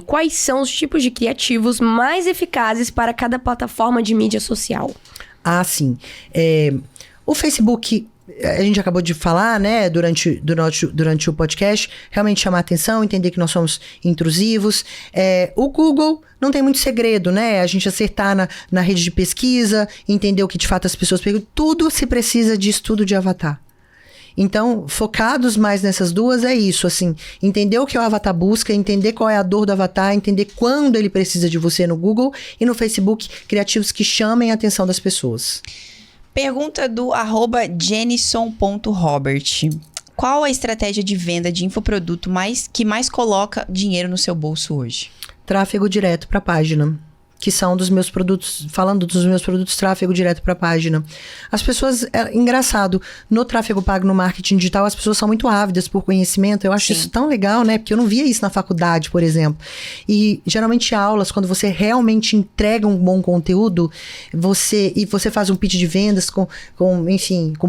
Quais são os tipos de criativos mais eficazes para cada plataforma de mídia social? Ah, sim. O Facebook, a gente acabou de falar, né, durante o podcast, realmente chamar atenção, entender que nós somos intrusivos. O Google não tem muito segredo, né? A gente acertar na rede de pesquisa, entender o que de fato as pessoas perguntam. Tudo se precisa de estudo de avatar. Então, focados mais nessas duas é isso, assim, entender o que o avatar busca, entender qual é a dor do avatar, entender quando ele precisa de você no Google e no Facebook, criativos que chamem a atenção das pessoas. Pergunta do @jenison.robert. Qual a estratégia de venda de infoproduto que mais coloca dinheiro no seu bolso hoje? Tráfego direto para a página. Que são dos meus produtos, falando dos meus produtos, tráfego direto para a página. As pessoas, engraçado, no tráfego pago no marketing digital, as pessoas são muito ávidas por conhecimento. Eu acho isso tão legal, né? Porque eu não via isso na faculdade, por exemplo. E geralmente aulas, quando você realmente entrega um bom conteúdo, você faz um pitch de vendas com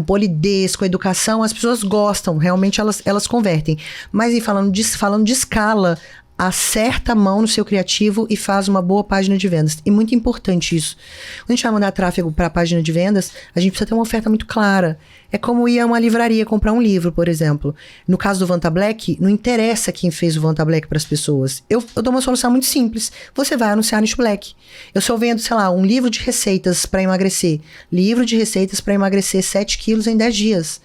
polidez, com educação, as pessoas gostam, realmente elas convertem. Mas e falando de escala, acerta a mão no seu criativo e faz uma boa página de vendas. E muito importante isso. Quando a gente vai mandar tráfego para a página de vendas, a gente precisa ter uma oferta muito clara. É como ir a uma livraria comprar um livro, por exemplo. No caso do Vanta Black, não interessa quem fez o Vanta Black para as pessoas. Eu dou uma solução muito simples. Você vai anunciar no Black. Eu só vendo, sei lá, um livro de receitas para emagrecer. Livro de receitas para emagrecer 7 quilos em 10 dias.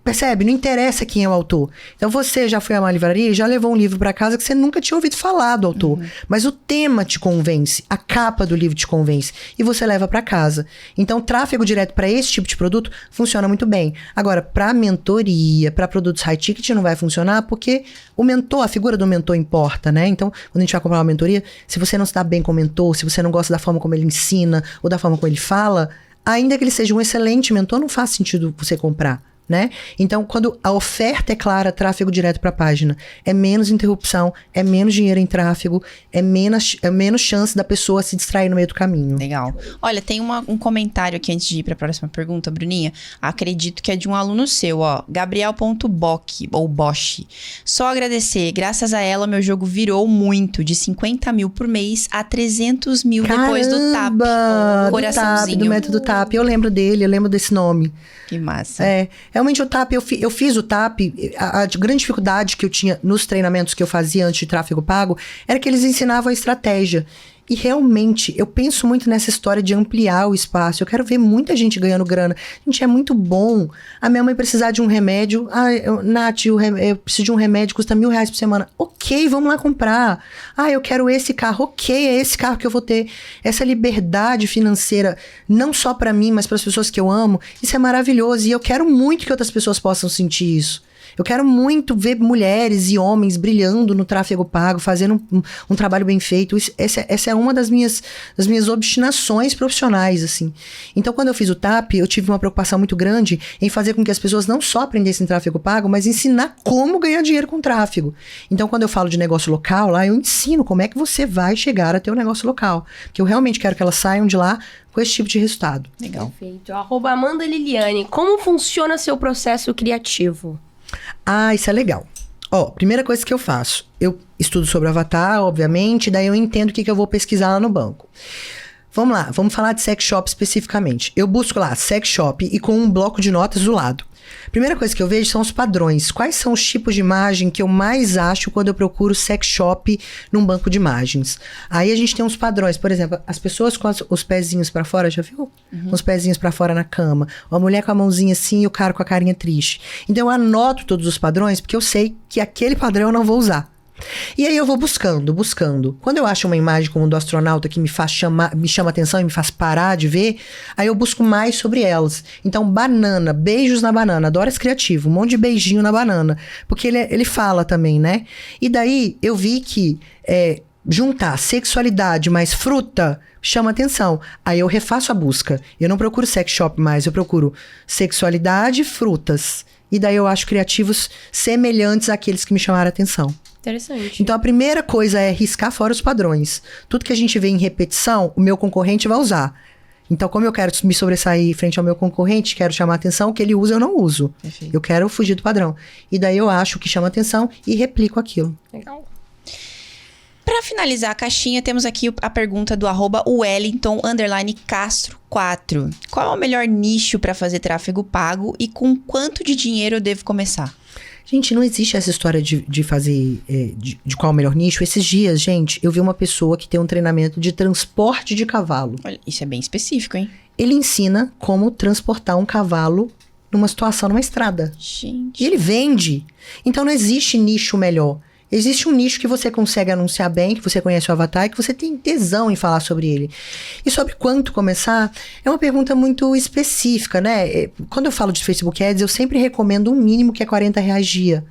Percebe? Não interessa quem é o autor. Então você já foi a uma livraria e já levou um livro para casa que você nunca tinha ouvido falar do autor. Mas o tema te convence, a capa do livro te convence e você leva para casa. Então tráfego direto para esse tipo de produto funciona muito bem. Agora, para mentoria, para produtos high ticket não vai funcionar porque o mentor, a figura do mentor importa, né? Então, quando a gente vai comprar uma mentoria, se você não se dá bem com o mentor, se você não gosta da forma como ele ensina ou da forma como ele fala, ainda que ele seja um excelente mentor, não faz sentido você comprar. Né? Então, quando a oferta é clara, tráfego direto para a página, é menos interrupção, é menos dinheiro em tráfego, é menos chance da pessoa se distrair no meio do caminho. Legal. Olha, tem um comentário aqui antes de ir para a próxima pergunta, Bruninha. Acredito que é de um aluno seu, ó. Gabriel.bock, ou Bosch. Só agradecer. Graças a ela, meu jogo virou muito. De 50 mil por mês a 300 mil depois do TAP. Coraçãozinho. Do método TAP. Eu lembro dele, eu lembro desse nome. Que massa. Realmente o TAP, eu fiz o TAP, a grande dificuldade que eu tinha nos treinamentos que eu fazia antes de tráfego pago, era que eles ensinavam a estratégia. E realmente, eu penso muito nessa história de ampliar o espaço. Eu quero ver muita gente ganhando grana. Gente, é muito bom. A minha mãe precisar de um remédio. Nath, eu preciso de um remédio, custa R$1.000 por semana. Ok, vamos lá comprar. Eu quero esse carro. Ok, é esse carro que eu vou ter. Essa liberdade financeira, não só para mim, mas para as pessoas que eu amo. Isso é maravilhoso. E eu quero muito que outras pessoas possam sentir isso. Eu quero muito ver mulheres e homens brilhando no tráfego pago, fazendo um trabalho bem feito. Essa é uma das minhas obstinações profissionais, assim. Então, quando eu fiz o TAP, eu tive uma preocupação muito grande em fazer com que as pessoas não só aprendessem tráfego pago, mas ensinar como ganhar dinheiro com tráfego. Então, quando eu falo de negócio local, lá eu ensino como é que você vai chegar a ter um negócio local. Porque eu realmente quero que elas saiam de lá com esse tipo de resultado. Legal. Perfeito. @Amanda Liliane. Como funciona seu processo criativo? Isso é legal. Primeira coisa que eu faço, eu estudo sobre o avatar, obviamente, daí eu entendo o que eu vou pesquisar lá no banco. Vamos lá, vamos falar de sex shop especificamente. Eu busco lá sex shop e com um bloco de notas do lado. Primeira coisa que eu vejo são os padrões. Quais são os tipos de imagem que eu mais acho quando eu procuro sex shop num banco de imagens? Aí a gente tem uns padrões. Por exemplo, as pessoas com os pezinhos pra fora, já viu? Os pezinhos pra fora na cama. Ou a mulher com a mãozinha assim e o cara com a carinha triste. Então eu anoto todos os padrões porque eu sei que aquele padrão eu não vou usar. E aí eu vou buscando. Quando eu acho uma imagem como do astronauta que me chama atenção e me faz parar de ver, aí eu busco mais sobre elas. Então, banana, beijos na banana, adoro esse criativo, um monte de beijinho na banana, porque ele fala também, né? E daí eu vi que juntar sexualidade mais fruta chama atenção. Aí eu refaço a busca. Eu não procuro sex shop mais, eu procuro sexualidade e frutas. E daí eu acho criativos semelhantes àqueles que me chamaram a atenção. Interessante. Então, a primeira coisa é riscar fora os padrões. Tudo que a gente vê em repetição, o meu concorrente vai usar. Então, como eu quero me sobressair frente ao meu concorrente, quero chamar atenção, o que ele usa eu não uso. Perfeito. Eu quero fugir do padrão. E daí eu acho que chama atenção e replico aquilo. Legal. Para finalizar a caixinha, temos aqui a pergunta do @Wellington_Castro4. Qual é o melhor nicho para fazer tráfego pago e com quanto de dinheiro eu devo começar? Gente, não existe essa história de fazer, de qual é o melhor nicho. Esses dias, gente, eu vi uma pessoa que tem um treinamento de transporte de cavalo. Olha, isso é bem específico, hein? Ele ensina como transportar um cavalo numa situação, numa estrada. Gente. E ele vende. Então não existe nicho melhor. Existe um nicho que você consegue anunciar bem, que você conhece o avatar e que você tem tesão em falar sobre ele. E sobre quanto começar, é uma pergunta muito específica, né? Quando eu falo de Facebook Ads, eu sempre recomendo um mínimo que é R$40 dia.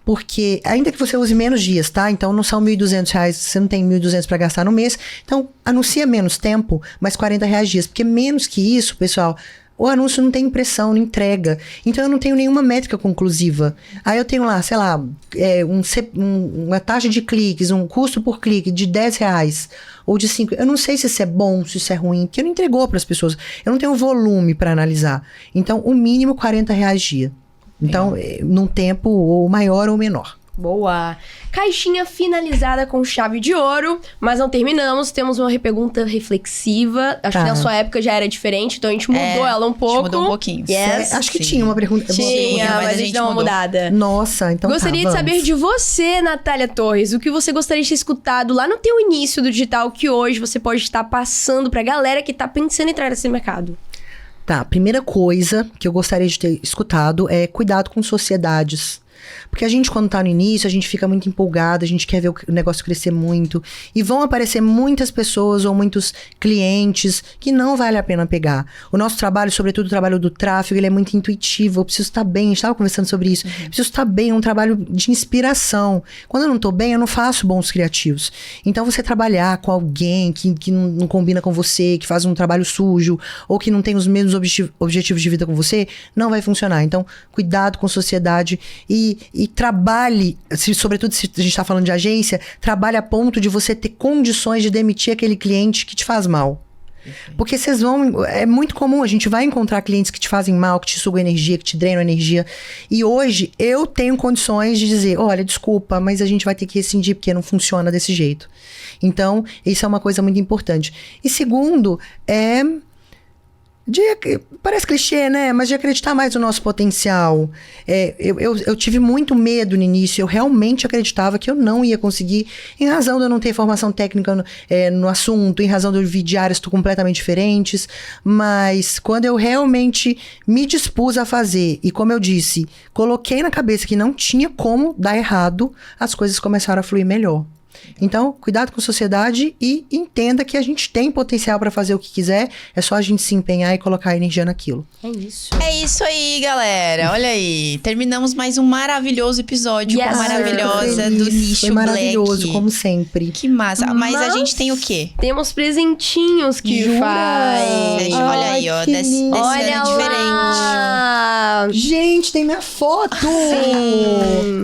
Porque, ainda que você use menos dias, tá? Então não são R$1.200, você não tem R$1.200 para gastar no mês. Então, anuncia menos tempo, mas R$40 dias. Porque menos que isso, pessoal... O anúncio não tem impressão, não entrega. Então, eu não tenho nenhuma métrica conclusiva. Aí eu tenho lá, sei lá, uma taxa de cliques, um custo por clique de R$10 ou de 5. Eu não sei se isso é bom, se isso é ruim, porque não entregou para as pessoas. Eu não tenho volume para analisar. Então, o mínimo R$40 dia. Então, num tempo ou maior ou menor. Boa! Caixinha finalizada com chave de ouro, mas não terminamos. Temos uma pergunta reflexiva. Acho que na sua época já era diferente, então a gente mudou ela um pouco. A gente mudou um pouquinho. Yes. Acho que tinha uma pergunta. Tinha, mas a gente deu uma mudada. Nossa, então Gostaria de saber de você, Natália Torres, o que você gostaria de ter escutado lá no teu início do digital, que hoje você pode estar passando pra galera que tá pensando em entrar nesse mercado. Tá, a primeira coisa que eu gostaria de ter escutado é cuidado com sociedades. Porque a gente, quando tá no início, a gente fica muito empolgado, a gente quer ver o negócio crescer muito. E vão aparecer muitas pessoas ou muitos clientes que não vale a pena pegar. O nosso trabalho, sobretudo o trabalho do tráfego, ele é muito intuitivo. Eu preciso estar bem, a gente estava conversando sobre isso. Preciso estar bem, é um trabalho de inspiração. Quando eu não tô bem, eu não faço bons criativos. Então, você trabalhar com alguém que não combina com você, que faz um trabalho sujo, ou que não tem os mesmos objetivos de vida com você, não vai funcionar. Então, cuidado com sociedade e trabalhe, sobretudo se a gente está falando de agência, trabalhe a ponto de você ter condições de demitir aquele cliente que te faz mal. Porque vocês vão... É muito comum, a gente vai encontrar clientes que te fazem mal, que te sugam energia, que te drenam energia. E hoje, eu tenho condições de dizer, olha, desculpa, mas a gente vai ter que rescindir porque não funciona desse jeito. Então, isso é uma coisa muito importante. E segundo, parece clichê, né? Mas de acreditar mais no nosso potencial. Eu tive muito medo no início. Eu realmente acreditava que eu não ia conseguir, em razão de eu não ter formação técnica no assunto, em razão de eu vir de áreas completamente diferentes. Mas quando eu realmente me dispus a fazer, e como eu disse, coloquei na cabeça que não tinha como dar errado, as coisas começaram a fluir melhor. Então, cuidado com a sociedade e entenda que a gente tem potencial para fazer o que quiser. É só a gente se empenhar e colocar energia naquilo. É isso. É isso aí, galera. Olha aí. Terminamos mais um maravilhoso episódio com a maravilhosa do Nicho Foi maravilhoso, Black. como sempre. Que massa. Mas a gente tem o quê? Temos presentinhos que Jura? faz. Olha aí, ó. que Desse lindo. Olha ano lá. Gente, tem minha foto!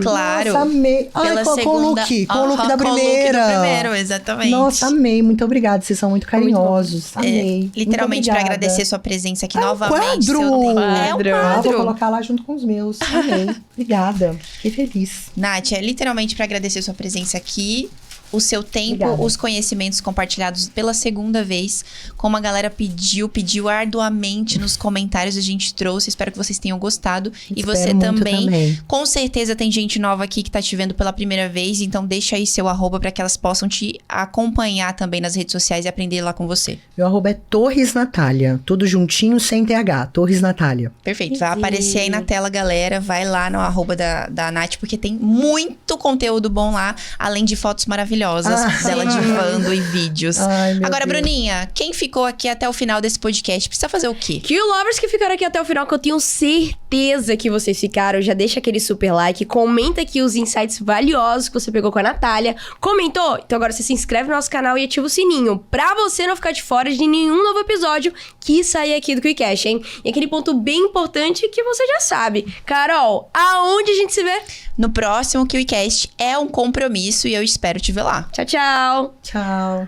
Claro. Nossa, amei. Pela Com o segunda... look. Com o look da Com o look primeira. do primeiro, exatamente. Nossa, amei. Muito obrigada. Vocês são muito carinhosos. Amei. Literalmente Muito pra obrigada. agradecer sua presença aqui um novamente. quadro! seu tempo. É um Quadro. Ah, vou quadro. colocar lá junto com os meus. Amei. Obrigada. Fiquei feliz. Nath, é literalmente pra agradecer sua presença aqui. O seu tempo, Obrigada. os conhecimentos compartilhados pela segunda vez. Como a galera pediu arduamente nos comentários, a gente trouxe. Espero que vocês tenham gostado. E Espero você muito também. Com certeza tem gente nova aqui que tá te vendo pela primeira vez. Então deixa aí seu @, pra que elas possam te acompanhar também nas redes sociais e aprender lá com você. Meu @ é Torres Natália. Tudo juntinho, sem TH. Torres Natália. Perfeito. Vai aparecer aí na tela, galera. Vai lá no @ da Nath, porque tem muito conteúdo bom lá. Além de fotos maravilhosas dela divando e vídeos. Ai, meu Agora, Deus. Bruninha, quem ficou aqui até o final desse podcast precisa fazer o quê? Que o lovers que ficaram aqui até o final, que eu tenho certeza que vocês ficaram, já deixa aquele super like, comenta aqui os insights valiosos que você pegou com a Natália. Comentou? Então agora você se inscreve no nosso canal e ativa o sininho, pra você não ficar de fora de nenhum novo episódio que sair aqui do QuickCast, hein? E aquele ponto bem importante que você já sabe. Carol, aonde a gente se vê? No próximo QuickCast é um compromisso e eu espero te ver lá. Tchau, tchau! Tchau.